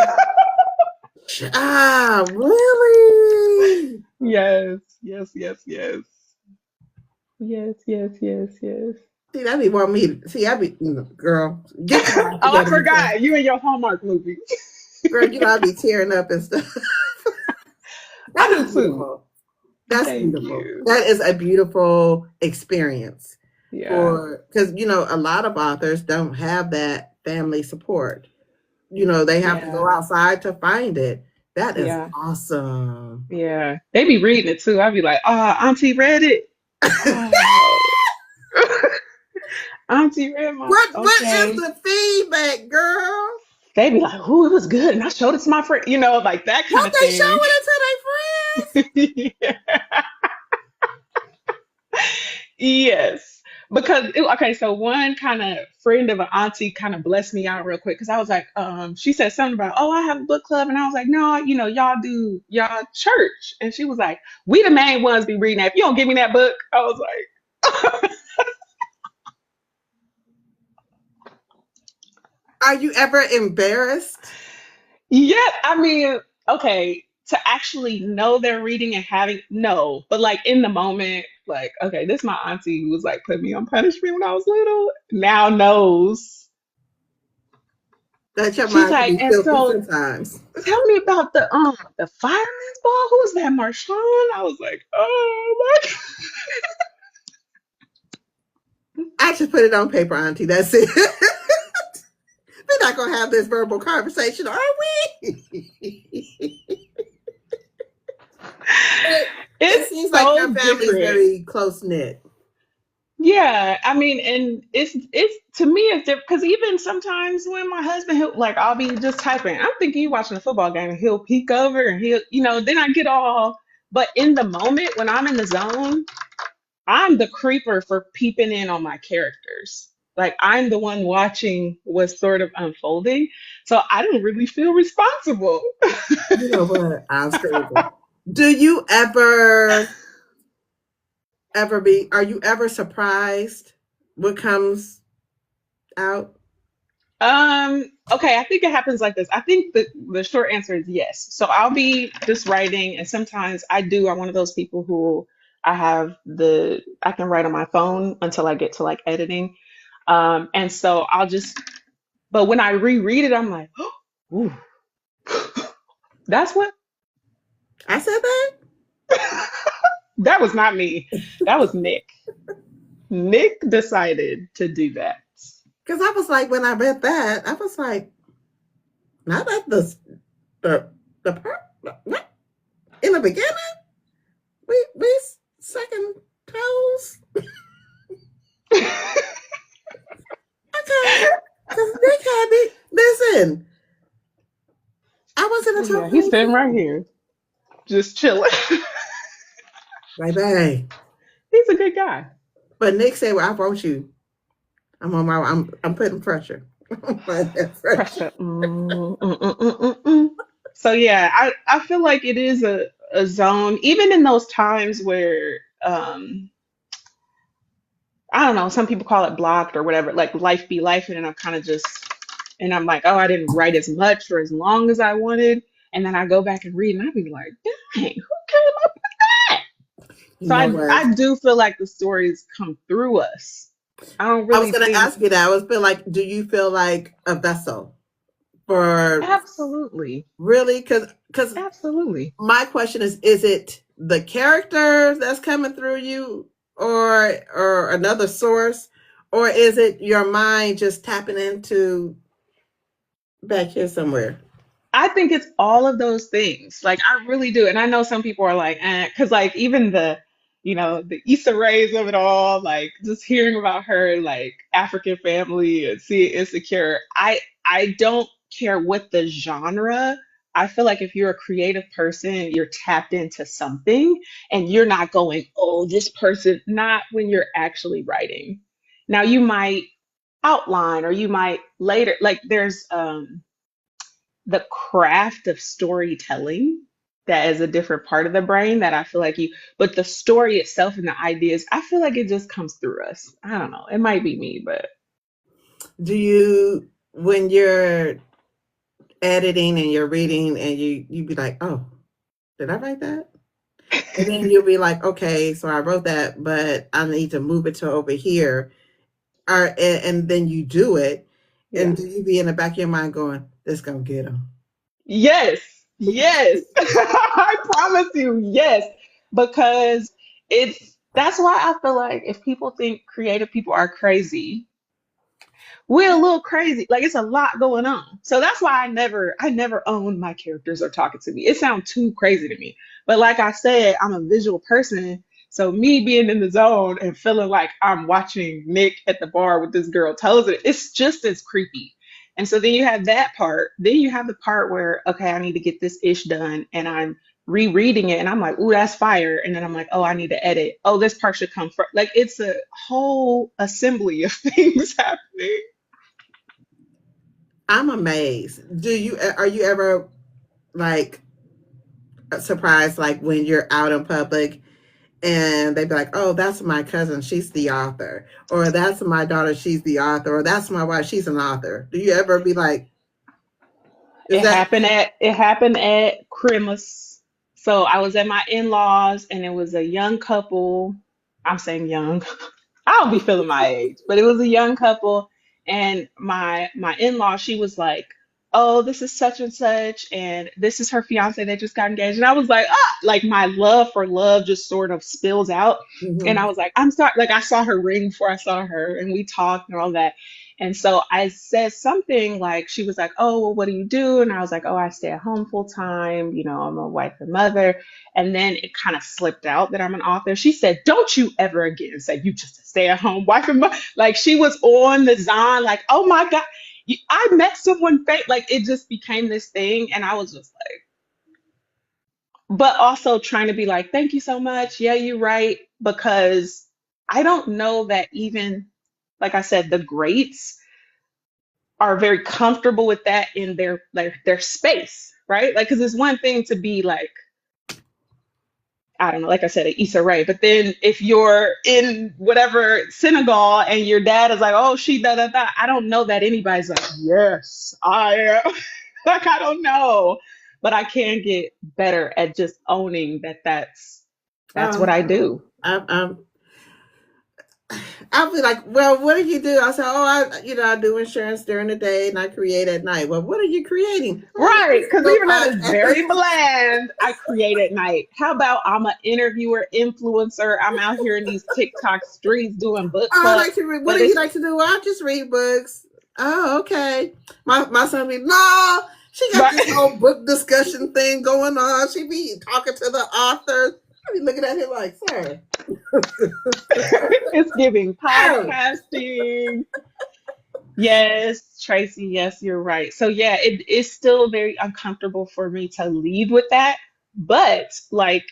Ah, really? Yes, yes, yes, yes. Yes, yes, yes, yes. See, that be want me to see. I be girl, get your life Oh, I together because forgot. You and your Hallmark movie. girl, I be tearing up and stuff. I That do is too. beautiful. That's Thank beautiful. you. That is a beautiful experience Yeah. for because a lot of authors don't have that family support. They have to Yeah. go outside to find it. That is Yeah. awesome. Yeah. They be reading it too. I'd be like, Auntie read it. Oh. Auntie read my What is okay. the feedback, girl? They'd be like, "Ooh, it was good," and I showed it to my friend, like that kind What of they thing. showing it to their friends? Yeah. Yes. Because okay, so one kind of friend of an auntie kind of blessed me out real quick because I was like, she said something about, oh, I have a book club, and I was like, no, y'all do y'all church, and she was like, we the main ones be reading that. If you don't give me that book, I was like, Are you ever embarrassed? yeah, I mean, okay, to actually know they're reading and having no, but like in the moment, like, okay, this is my auntie who was like putting me on punishment when I was little, now knows. That your She's mind can like, be and filthy so sometimes. tell me about the fireman's ball. Who was that, Marshawn? I was like, oh my I just put it on paper, Auntie. That's it. We're not gonna have this verbal conversation, are we? But it It's seems like your so family is different. very close knit. Yeah, I mean, and it's to me it's different because even sometimes when my husband he'll like I'll be just typing. I'm thinking you watching a football game and he'll peek over and he'll then I get all. But in the moment when I'm in the zone, I'm the creeper for peeping in on my characters. Like I'm the one watching what's sort of unfolding. So I don't really feel responsible. You know what? I'm screaming. Do you ever be? Are you ever surprised what comes out? Okay, I think it happens like this. I think the short answer is yes. So I'll be just writing, and sometimes I'm one of those people who I can write on my phone until I get to like editing. And so but when I reread it, I'm like, ooh, that's what I said that that was not me. That was Nick. Nick decided to do that. because I was like, when I read that, I was like, not at the the part. What in the beginning? We second toes. Okay, because Nick had me. Listen, I was in a Yeah, toe he's hold sitting right too. here, just chilling. Baby. He's a good guy. But Nick said, "Well, I wrote you. I'm putting pressure. I'm putting pressure." Pressure. Mm. So yeah, I feel like it is a zone, even in those times where I don't know, some people call it blocked or whatever, like life be life, and I'm kind of just and I'm like, oh, I didn't write as much or as long as I wanted. And then I go back and read and I'd be like, dang, who came up with that? You So know I what? do feel like the stories come through us. I don't I was really going to think ask you that. I was feel like, do you feel like a vessel for absolutely. really? Because Absolutely. my question is it the character that's coming through you, or another source, or is it your mind just tapping into back here somewhere? I think it's all of those things. Like I really do. And I know some people are like, because like even the Issa Rays of it all, like just hearing about her like African family and seeing Insecure, I don't care what the genre. I feel like if you're a creative person, you're tapped into something and you're not going, oh, this person, not when you're actually writing. Now you might outline or you might later, like there's the craft of storytelling that is a different part of the brain that I feel like but the story itself and the ideas, I feel like it just comes through us. I don't know. It might be me, but Do you, when you're editing and you're reading and you be like, oh, did I write that? And then you'll be like, okay, so I wrote that, but I need to move it to over here. Or, and then you do it. yeah. And do you be in the back of your mind going, this gonna get them? Yes. Yes. I promise you, yes. Because that's why I feel like if people think creative people are crazy, we're a little crazy. Like it's a lot going on. So that's why I never own my characters or talking to me. It sounds too crazy to me. But like I said, I'm a visual person. So me being in the zone and feeling like I'm watching Nick at the bar with this girl tells it, it's just as creepy. And so then you have that part. Then you have the part where, okay, I need to get this ish done. And I'm rereading it and I'm like, ooh, that's fire. And then I'm like, oh, I need to edit. Oh, this part should come first. Like it's a whole assembly of things happening. I'm amazed. Are you ever like surprised, like when you're out in public and they'd be like, oh, that's my cousin, she's the author, or that's my daughter, she's the author, or that's my wife, she's an author? Do you ever be like, is that It happened at Christmas. So I was at my in-laws and it was a young couple. I'm saying young. I don't be feeling my age, but it was a young couple, and my in-law, she was like, "Oh, this is such and such, and this is her fiance that just got engaged." And I was like, "Ah!" Like my love for love just sort of spills out, and I mm-hmm, was like, "I'm sorry." Like I saw her ring before I saw her, and we talked and all that. And so I said something like, she was like, "Oh, well, what do you do?" And I was like, "Oh, I stay at home full time. You know, I'm a wife and mother." And then it kind of slipped out that I'm an author. She said, "Don't you ever again say you just a stay-at-home wife and mother." Like she was on the Zon, like, "Oh my God, I met someone fake." Like it just became this thing. And I was just like, but also trying to be like, "Thank you so much. Yeah, you're right." Because I don't know that even, like I said, the greats are very comfortable with that in their space, right? Like, because it's one thing to be like, I don't know, like I said, an Issa Rae. But then if you're in whatever Senegal and your dad is like, "Oh, she da da da," I don't know that anybody's like, "Yes, I am." Like I don't know, but I can get better at just owning that. That's what oh, I do. I'm I'll be like, well, what do you do? I say, oh, I do insurance during the day and I create at night. Well, what are you creating? Oh, Right, this because little even that is podcast. very bland. I create at night. How about I'm an interviewer, influencer? I'm out here in these TikTok streets doing book Oh, I clubs, like to read. What but do you it's like to do? Well, I just read books. Oh, okay. My son be, no, she got right. this whole book discussion thing going on. She be talking to the author. I be looking at him like, sir, It's giving sir. podcasting. Yes, Tracy, yes, you're right. So yeah, it is still very uncomfortable for me to lead with that. But like,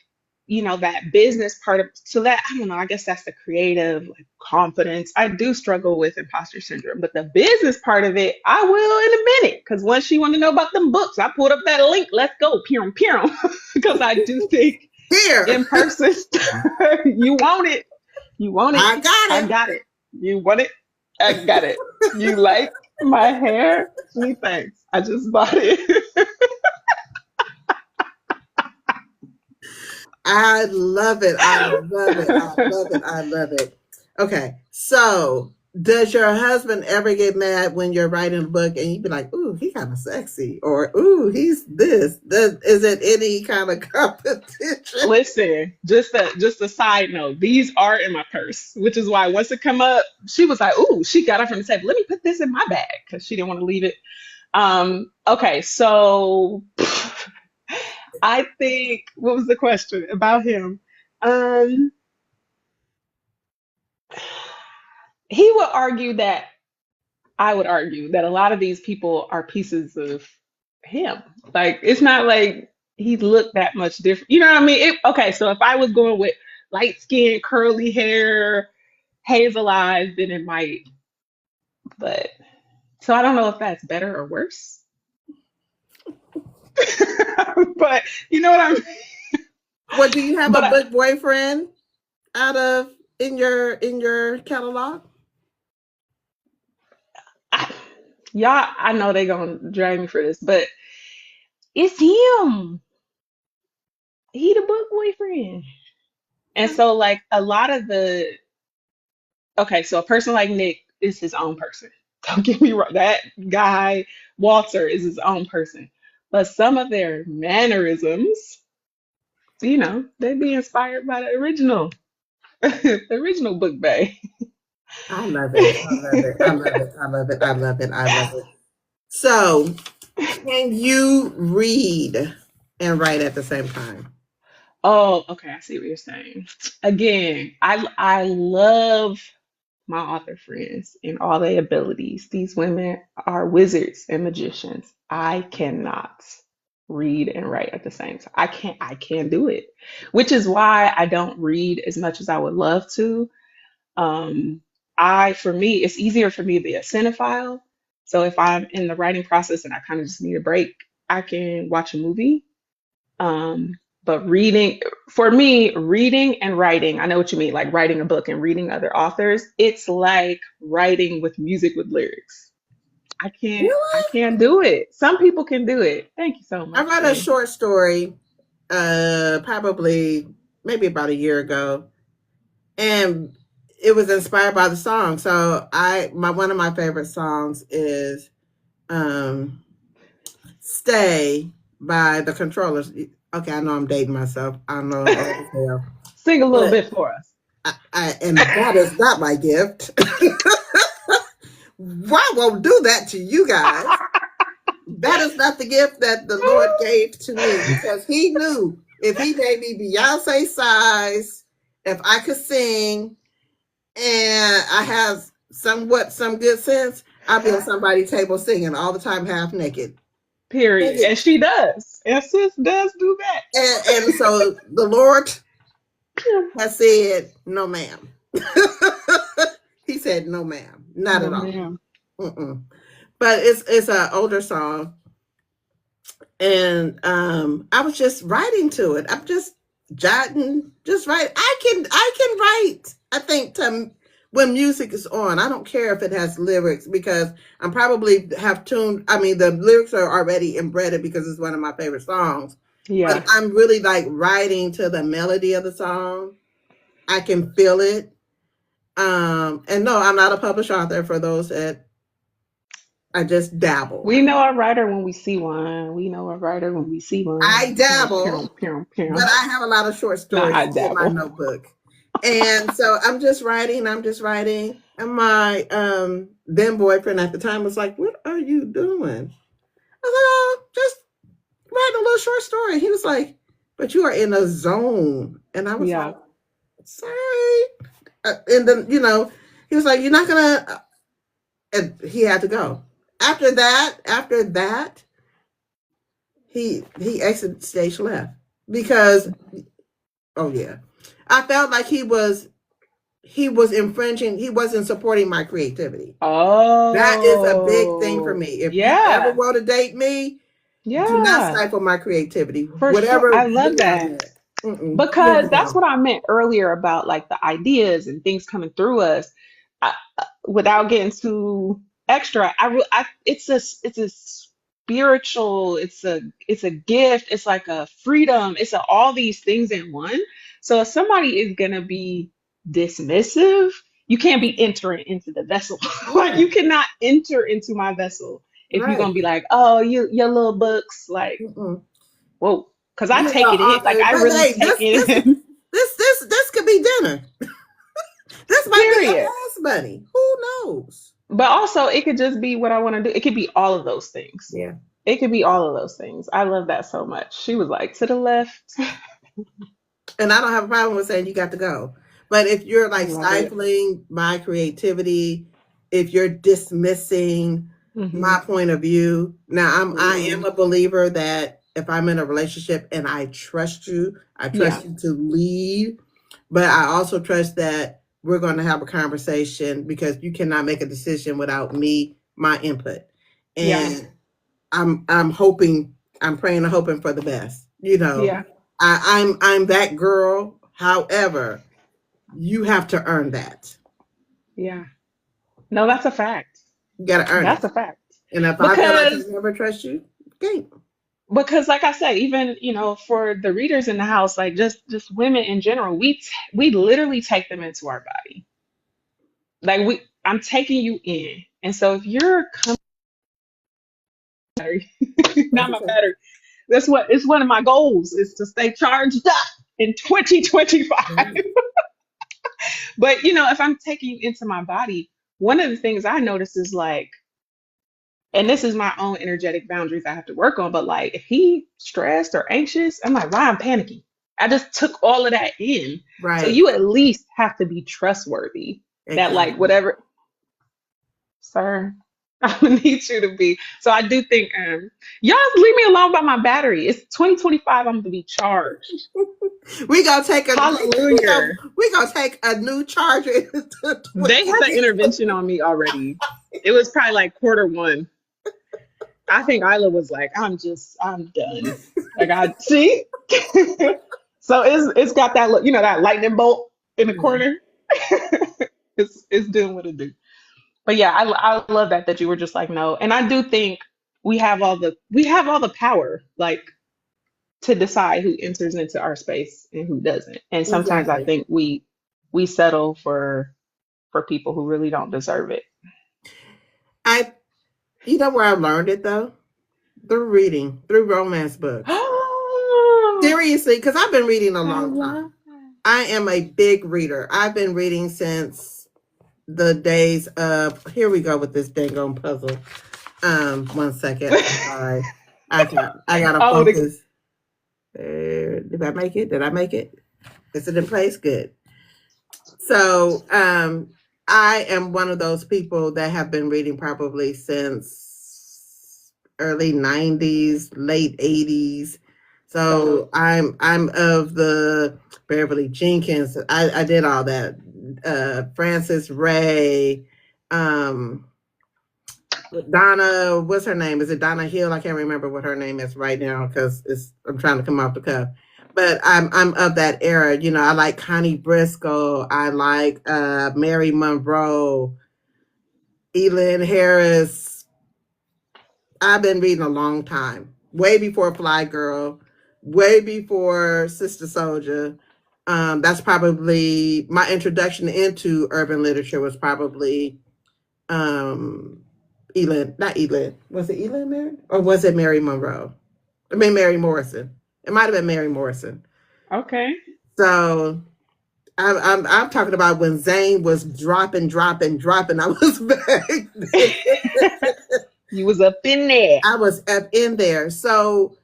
that business part of, so that, I don't know, I guess that's the creative like confidence. I do struggle with imposter syndrome, but the business part of it, I will in a minute. Cause once you want to know about them books, I pulled up that link. Let's go, pew pew. Because I do think Here, in person, you want it. You want it. I got I him. got it. You want it. I got it. You like my hair? Gee, thanks. I just bought it. I love it. I love it. I love it. I love it. Okay. So, does your husband ever get mad when you're writing a book and you be like, ooh, he kind of sexy, or ooh, he's this? Is it any kind of competition? Listen, just a side note. These are in my purse, which is why once it come up, she was like, "Ooh," she got up from the table. Let me put this in my bag because she didn't want to leave it. Okay, so I think what was the question about him? Um, he would argue that I would argue that a lot of these people are pieces of him. Like it's not like he looked that much different. You know what I mean? Okay, so if I was going with light skin, curly hair, hazel eyes, then it might. But so I don't know if that's better or worse. But you know what I'm. What, do you have a But book boyfriend out of in your catalog? I, y'all, I know they gonna drag me for this, but it's him. He the book boyfriend. And so like a lot of the okay, so a person like Nick is his own person. Don't get me wrong. That guy, Walter, is his own person. But some of their mannerisms, they'd be inspired by the original, the original book bay. I love it. I love it. I love it. I love it. I love it. I love it. So, can you read and write at the same time? Oh, okay, I see what you're saying. Again, I love. my author friends and all their abilities. These women are wizards and magicians. I cannot read and write at the same time. I can't do it. Which is why I don't read as much as I would love to. Um for me, it's easier for me to be a cinephile. So if I'm in the writing process and I kind of just need a break, I can watch a movie. But reading, for me, reading and writing, I know what you mean, like writing a book and reading other authors, it's like writing with music with lyrics. I Really? can't do it. Some people can do it. Thank you so I much, read a Denise. short story, probably maybe about a year ago, and it was inspired by the song. So my one of my favorite songs is um, "Stay" by the Controllers. Okay, I know I'm dating myself. I know I'm old as hell, Sing a little but bit for us. and that is not my gift. I won't do that to you guys. That is not the gift that the Lord gave to me because He knew if He made me Beyonce size, if I could sing and I have somewhat some good sense, I'll be on somebody's table singing all the time, half naked. Period. And, And she does. And sis does do that. and so the Lord has said, "No, ma'am." He said, "No, ma'am, not No, at all." ma'am. Mm-mm. But it's an older song, and I was just writing to it. I'm just jotting, just write. I can write. I think to when music is on, I don't care if it has lyrics because I'm probably have tuned. I mean, the lyrics are already embedded because it's one of my favorite songs. But Yeah. I'm really like writing to the melody of the song. I can feel it. And no, I'm not a published author. For those that I just dabble. We know a writer when we see one. We know a writer when we see one. I Pew, pew, dabble, pew, but pew. I have a lot of short Not stories I in my dabble. notebook. And so I'm just writing. And my then boyfriend at the time was like, "What are you doing?" I was like, "Oh, just writing a little short story." He was like, "But you are in a zone." And I was Yeah. like, "Sorry." And then, he was like, "You're not gonna," and he had to go. After that, he exited stage left because, oh yeah, I felt like he was infringing. He wasn't supporting my creativity. That is a big thing for Oh, me. If you ever yeah. want to date me, do not Yeah. stifle my creativity. For sure. Whatever I love where I'm that. at. You have Because to that's go. what I meant earlier about like the ideas and things coming through us. Without getting too extra, it's a spiritual, it's a gift, it's like a freedom, all these things in one. So if somebody is gonna be dismissive, you can't be entering into the vessel. Like Yeah, you cannot enter into my vessel if you're right. gonna be like, oh, your little books, like, Mm-mm. whoa, because I You take are it in, like author, I but really hey, take it in. this could be dinner. This might be your Period. gas money. Who knows? But also, it could just be what I want to do. It could be all of those things. Yeah. It could be all of those things. I love that so much. She was like, to the left. And I don't have a problem with saying you got to go. But if you're I like love it. stifling my creativity, if you're dismissing Hmm. my point of view, now I am Hmm. a believer that if I'm in a relationship and I trust you, I Yeah. trust you to lead, but I also trust that we're going to have a conversation because you cannot make a decision without me, my input. Yeah. And I'm hoping, I'm praying and hoping for the best. Yeah. I'm that girl. However, you have to earn that. Yeah. No, that's a fact. You got to earn That's it. a fact. And if I feel like I Because can never trust you, okay. like I said, even for the readers in the house, like just women in general, we literally take them into our body. Like I'm taking you in. And so if you're What not you my say? battery. That's what it's one of my goals is to stay charged up in 2025. Right. But if I'm taking you into my body, one of the things I notice is like, and this is my own energetic boundaries I have to work on, but like if he stressed or anxious, I'm like, why I'm panicking? I just took all of that in. So Right. you at least have to be trustworthy. that like Exactly. whatever, sir. I need you to be. So I do think y'all leave me alone by my battery. It's 2025. I'm gonna be charged. We gonna take a Hallelujah. we gonna take a new charger into They had an 2020. intervention on me already. It was probably like quarter one. I think Isla was like, I'm done. Like I see. So it's got that look, that lightning bolt in the Yeah. corner. It's doing what it do. But yeah, I love that you were just like no, and I do think we have all the power like to decide who enters into our space and who doesn't. And sometimes I Exactly. think we settle for people who really don't deserve it. I You know where I learned it though? Through reading, through romance books. Oh, Seriously, because I've been reading a I long love time. I am a big reader. I've been reading since the days of here we go with this dang on puzzle. One second. I'm that. sorry. I gotta Oh, focus. Did I make it? Did I make it? Is it in place? Good. So I am one of those people that have been reading probably since early 90s, late 80s. dope. So I'm of the Beverly Jenkins. I did all that. Frances Ray, um, Donna, what's her name? Is it Donna Hill? I can't remember what her name is right now because I'm trying to come off the cuff. But I'm of that era. You know, I like Connie Briscoe. I like Mary Monroe, Elin Harris. I've been reading a long time, way before Fly Girl, way before Sister Soldier. That's probably my introduction into urban literature was probably um, Elin, not Elin. Was it Elin Mary? Or was it Mary Monroe? I mean, Mary Morrison. It might have been Mary Morrison. Okay. So I'm talking about when Zane was dropping, dropping, dropping. I was back. You was up in there. I was up in there. So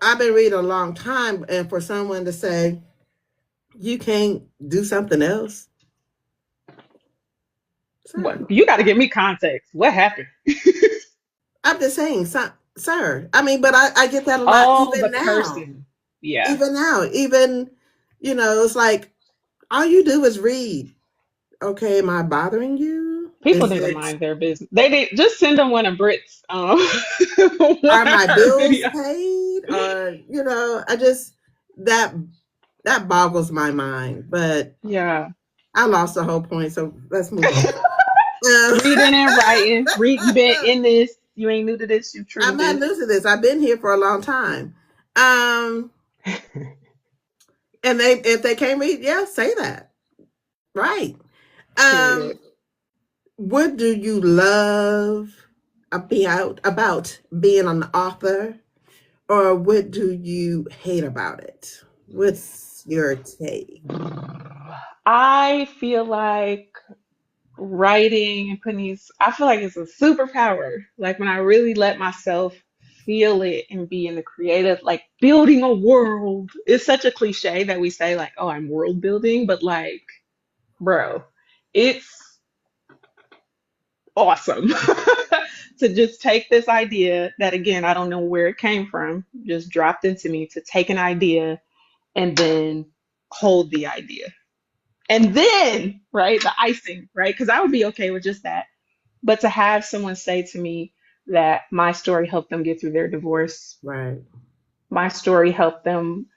I've been reading a long time, and for someone to say you can't do something else, sir. What? You got to give me context. What happened? I'm just saying, sir. I mean, but I get that a lot Oh, the even now. person. Yeah. Even now, even it's like all you do is read. Okay, am I bothering you? People Is need to it mind their business. They need just send them one of Brit's one are of my her bills videos. paid? Or I just that that boggles my mind. But Yeah. I lost the whole point, so let's move on. Um, Reading and writing. Read. You been in this. You ain't new to this. You true to I'm not this. new to this. I've been here for a long time. Um, and they if they can't read, yeah, say that. Right. Period. Um, what do you love about being an author, or what do you hate about it? What's your take? I feel like writing and putting these, I feel like it's a superpower. Like when I really let myself feel it and be in the creative, like building a world. It's such a cliche that we say, like, oh, I'm world building, but like, bro, it's awesome to just take this idea that, again, I don't know where it came from, just dropped into me to take an idea and then hold the idea. And then, right, the icing, right? Because I would be okay with just that. But to have someone say to me that my story helped them get through their divorce, Right. my story helped them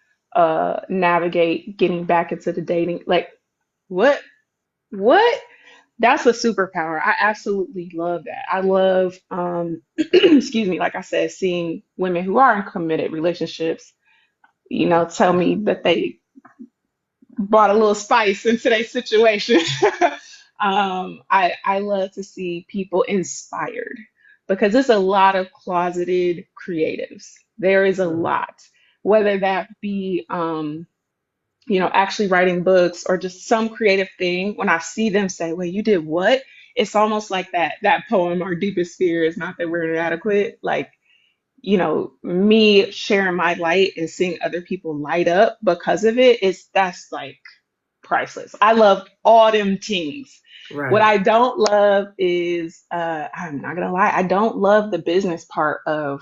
navigate getting back into the dating, like, what? What? That's a superpower. I absolutely love that. I love, excuse me, like I said, seeing women who are in committed relationships, tell me that they brought a little spice into their situation. I love to see people inspired because there's a lot of closeted creatives. There is a Right. lot, whether that be actually writing books or just some creative thing. When I see them say, "Wait, you did what?" It's almost like that poem, "Our deepest fear is not that we're inadequate." Like, me sharing my light and seeing other people light up because of it is that's like priceless. I love all them things. What Right. I don't love is I'm not gonna lie, I don't love the business part of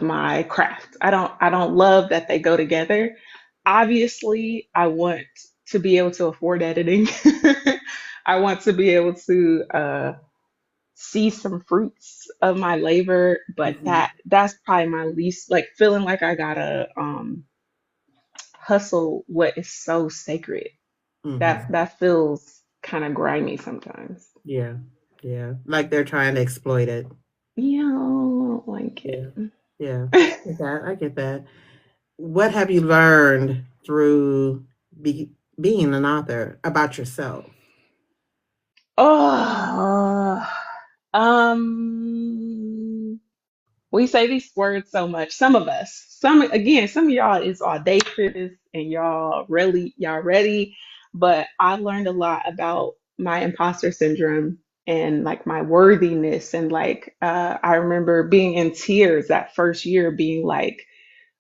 my craft. I don't love that they go together. Obviously, I want to be able to afford editing. I want to be able to see some fruits of my labor, but Hmm. that's probably my least, like, feeling like I gotta hustle what is so sacred. That Hmm. that feels kind of grimy sometimes. Yeah. Yeah. Like they're trying to exploit it. Yeah, I don't like Yeah. it. Yeah. I get that. I get that. What have you learned through being an author about yourself? Oh, um, we say these words so much. Some of us, some of y'all is audacious and y'all ready. But I learned a lot about my imposter syndrome and like my worthiness. And like, I remember being in tears that first year, being like,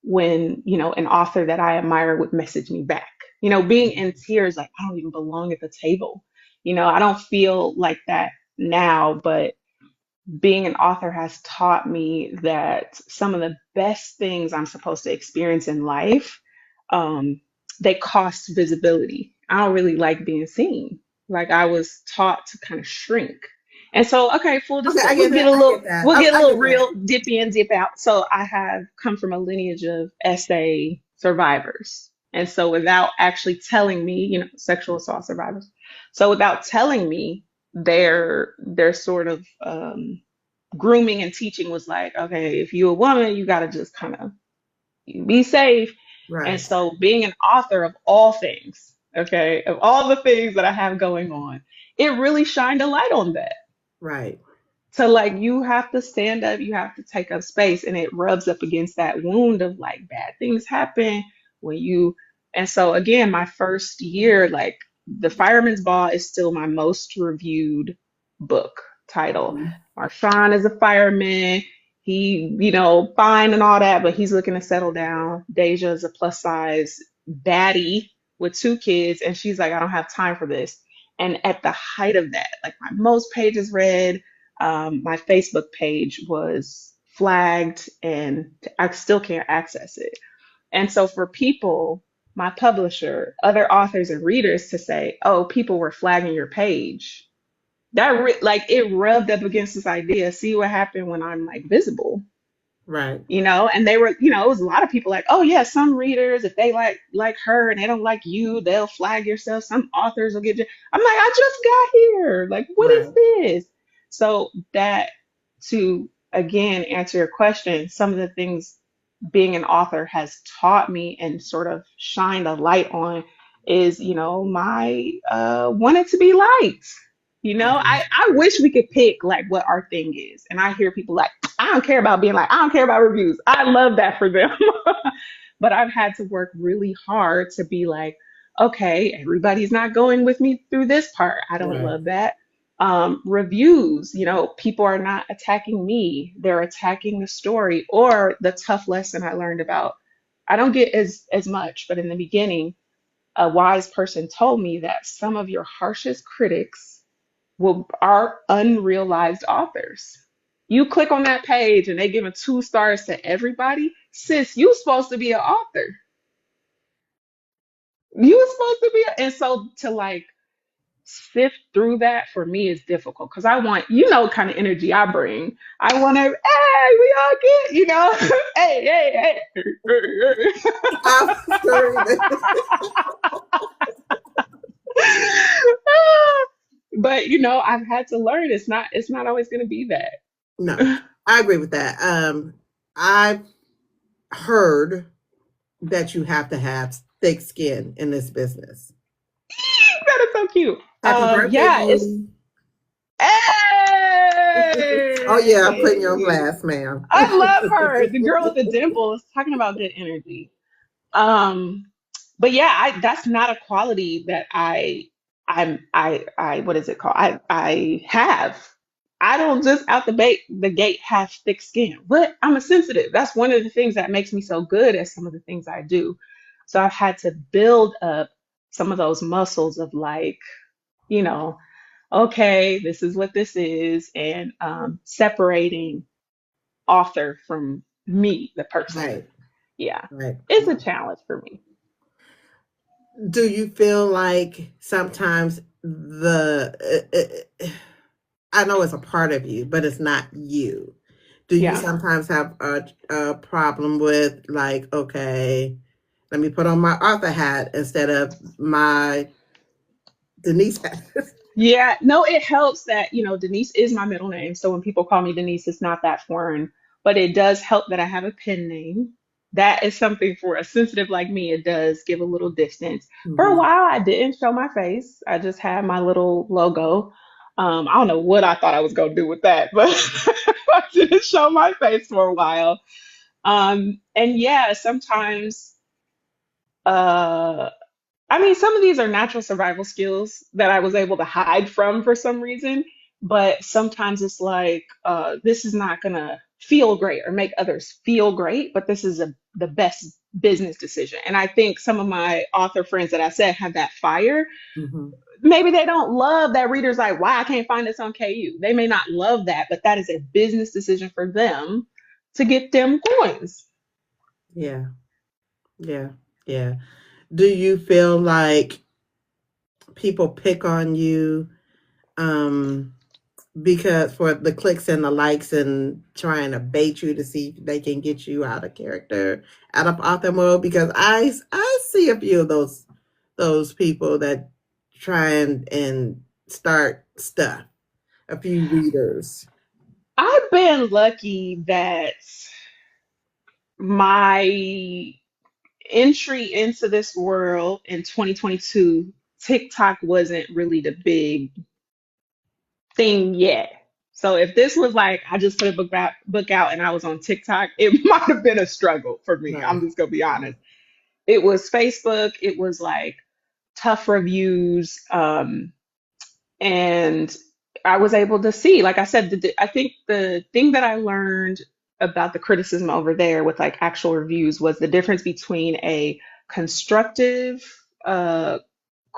when, an author that I admire would message me back, being in tears, like, I don't even belong at the table. I don't feel like that now, but being an author has taught me that some of the best things I'm supposed to experience in life, um, they cost visibility. I don't really like being seen. Like, I was taught to kind of shrink. And so, okay, full Okay, disclosure, I get that. I get that. we'll get a I little get that. real, dip in, dip out. So I have come from a lineage of essay survivors. And so without actually telling me, sexual assault survivors. So without telling me, their sort of grooming and teaching was like, okay, if you're a woman, you got to just kind of be safe. And Right. so, being an author of all things, okay, of all the things that I have going on, it really shined a light on that. Right. So, like, you have to stand up, you have to take up space, and it rubs up against that wound of like bad things happen when you. And so, again, my first year, like, The Fireman's Ball is still my most reviewed book title. Mhm. Marshawn is a fireman. He, fine and all that, but he's looking to settle down. Deja is a plus size baddie with two kids, and she's like, I don't have time for this. And at the height of that, like, my most pages read, my Facebook page was flagged and I still can't access it. And so for people, my publisher, other authors and readers to say, oh, people were flagging your page, like, it rubbed up against this idea. See what happened when I'm like visible, Right. and they were, it was a lot of people like, oh yeah, some readers, if they like her and they don't like you, they'll flag yourself. Some authors will get you. I'm like, I just got here. Like, what is Right. this? So that, to again answer your question, some of the things being an author has taught me and sort of shined a light on is, my wanting to be liked. Mhm. I wish we could pick like what our thing is. And I hear people like, I don't care about being like, I don't care about reviews. I love that for them. But I've had to work really hard to be like, okay, everybody's not going with me through this part. I don't Right. love that. Reviews, people are not attacking me, they're attacking the story or the tough lesson I learned about. I don't get as much, but in the beginning, a wise person told me that some of your harshest critics are unrealized authors. You click on that page and they giving 2 stars to everybody. Sis, you supposed to be an author. You supposed to be, and so to like sift through that for me is difficult because I want, kind of energy I bring. I want to, hey, we all get, hey, hey, I'm sure hey. But I've had to learn it's not always going to be that. no, I agree with that. I've heard that you have to have thick skin in this business. That is so cute. Happy birthday, Yeah, it's, boo. Oh yeah, I'm putting you on hey, blast, ma'am. I love her. The girl with the dimples talking about good energy. Um, but yeah, that's not a quality that I what is it called? I have. I don't just out the gate have thick skin. But I'm a sensitive. That's one of the things that makes me so good at some of the things I do. So I've had to build up some of those muscles of like, you know, okay, this is what this is, and separating author from me, the person. Right. Yeah, Right. it's a challenge for me. Do you feel like sometimes I know it's a part of you, but it's not you. Do you Yeah. sometimes have a problem with like, okay, let me put on my author hat instead of my Denise hat? Yeah, no, it helps that, Denise is my middle name. So when people call me Denise, it's not that foreign, but it does help that I have a pen name. That is something for a sensitive like me. It does give a little distance. For a Mhm. while, I didn't show my face. I just had my little logo. I don't know what I thought I was going to do with that, but I didn't show my face for a while. And yeah, sometimes, uh, I mean, some of these are natural survival skills that I was able to hide from for some reason, but sometimes it's like, this is not gonna feel great or make others feel great, but this is the best business decision. And I think some of my author friends that I said have that fire. Mhm. Maybe they don't love that readers like, why I can't find this on KU. They may not love that, but that is a business decision for them to get them coins. Yeah. Yeah. Yeah. Do you feel like people pick on you um because for the clicks and the likes and trying to bait you to see if they can get you out of character, out of author mode? Because I see a few of those people that try and start stuff. A few readers. I've been lucky that my entry into this world in 2022, TikTok wasn't really the big thing yet. So if this was like I just put a book out and I was on TikTok, it might have been a struggle for me. Right. I'm just gonna be honest. It was Facebook. It was like tough reviews. And I was able to see, like I said, I think the thing that I learned about the criticism over there with like actual reviews was the difference between a constructive, uh,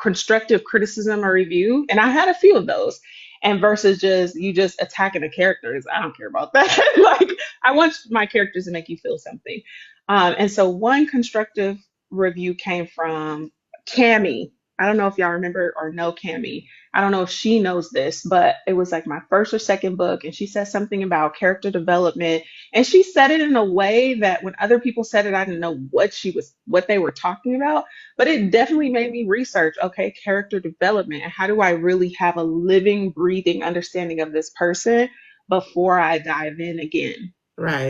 constructive criticism or review, and I had a few of those, and versus just you just attacking the characters. I don't care about that. Like I want my characters to make you feel something. And so one constructive review came from Cami. I don't know if y'all remember or know Cami. I don't know if she knows this, but it was like my first or second book, and she said something about character development, and she said it in a way that when other people said it, I didn't know what they were talking about, but it definitely made me research, okay, character development and how do I really have a living, breathing understanding of this person before I dive in again.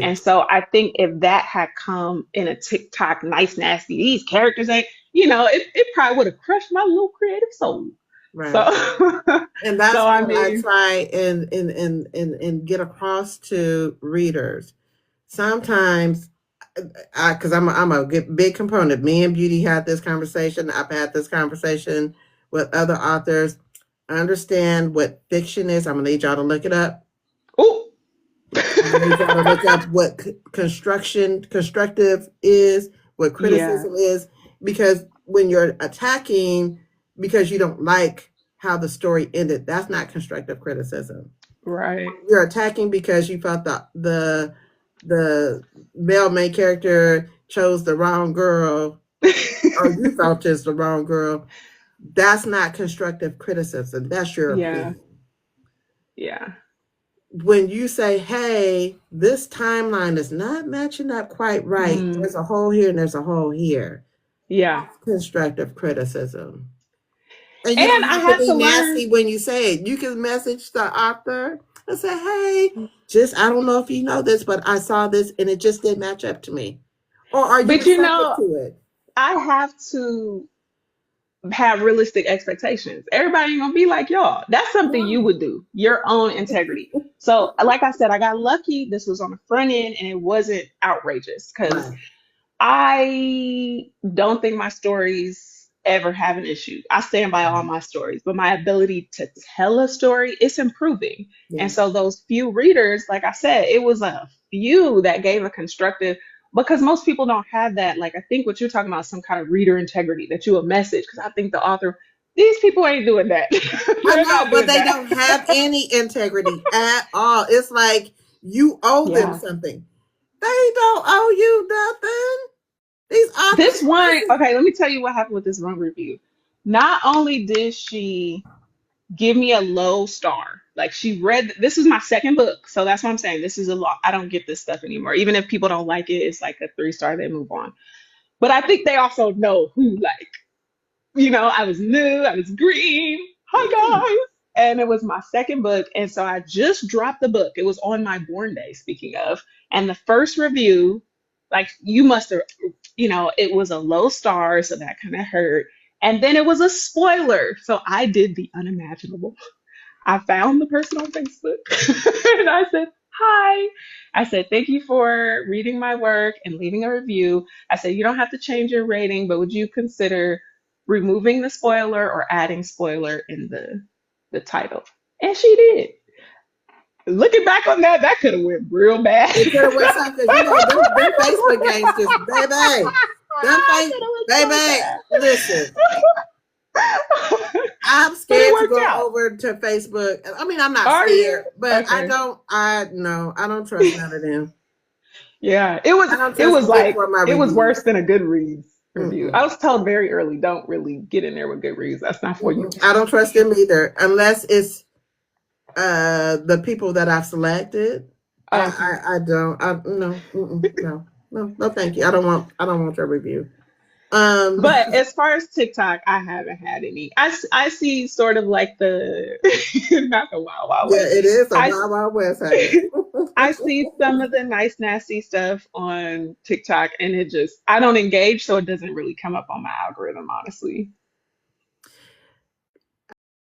And Right. so I think if that had come in a TikTok, nice, nasty, these characters ain't, it probably would have crushed my little creative soul. So, Right. And so that's I what I mean, try and get across to readers. Sometimes, because I'm a big component. Me and Beauty had this conversation. I've had this conversation with other authors. I understand what fiction is. I'm gonna need y'all to look it up. oh, I'm gonna need y'all to look up what constructive is, what yeah, criticism is, because when you're attacking because you don't like how the story ended, that's not constructive criticism. right. You're attacking because you felt the male main character chose the wrong girl, or you felt it's the wrong girl. That's not constructive criticism. That's your Yeah, opinion. yeah, When you say, hey, this timeline is not matching up quite right, mm, there's a hole here and there's a hole here. yeah. That's constructive criticism. And you And don't I have to had be to learn. nasty when you say it. You can message the author and say, hey, just I don't know if you know this, but I saw this and it just didn't match up to me. Or are you But receptive to it? I have to have realistic expectations. Everybody ain't gonna be like y'all. That's something you No. would do, your own integrity. So, like I said, I got lucky. This was on the front end and it wasn't outrageous because Right. I don't think my stories ever have an issue. I stand by all my stories, but my ability to tell a story is improving. And Yeah. so those few readers, like I said, it was a few that gave a constructive. because most people don't have that. Like, I think what you're talking about is some kind of reader integrity that you a message. Because I think the author, these people ain't doing that. I They're know, not but doing they that. don't have any integrity at all. It's like you owe them Yeah. something. They don't owe you nothing. These This authors, one, listen. okay, let me tell you what happened with this one review. Not only did she give me a low star, like she read, this is my second book. So that's what I'm saying. This is a lot. I don't get this stuff anymore. Even if people don't like it, it's like a 3 star, they move on. But I think they also know who, like, I was new, I was green. Hi, Mm, guys. And it was my second book. And so I just dropped the book. It was on my born day, speaking of. And the first review, like, you must have, it was a low star. So that kind of hurt. And then it was a spoiler. So I did the unimaginable. I found the person on Facebook and I said, hi. I said, thank you for reading my work and leaving a review. I said, you don't have to change your rating, but would you consider removing the spoiler or adding spoiler in the title? And she did. Looking back on that, that could have went real bad. it could have went something because them Facebook games just baby, them I face could have went so baby. Listen, bad. I'm But it scared to worked go out. over to Facebook. I mean, I'm not Are scared, you? but I Okay. don't. I no, I don't trust none of them. Yeah, it was I don't it trust was them like for my it was reviews. worse than a Goodreads review. Mm-mm, I was told very early, don't really get in there with Goodreads. That's not for you. mm-mm. I don't trust them either, unless it's the people that I've selected. Okay. I don't. I no, mm-mm, no, no, no. Thank you. I don't want your review. Um, But as far as TikTok, I haven't had any. I see sort of like the not the Wild Wild yeah, West. it is a I Wild Wild West, honey. I see some of the nice nasty stuff on TikTok, and it just I don't engage, so it doesn't really come up on my algorithm, honestly.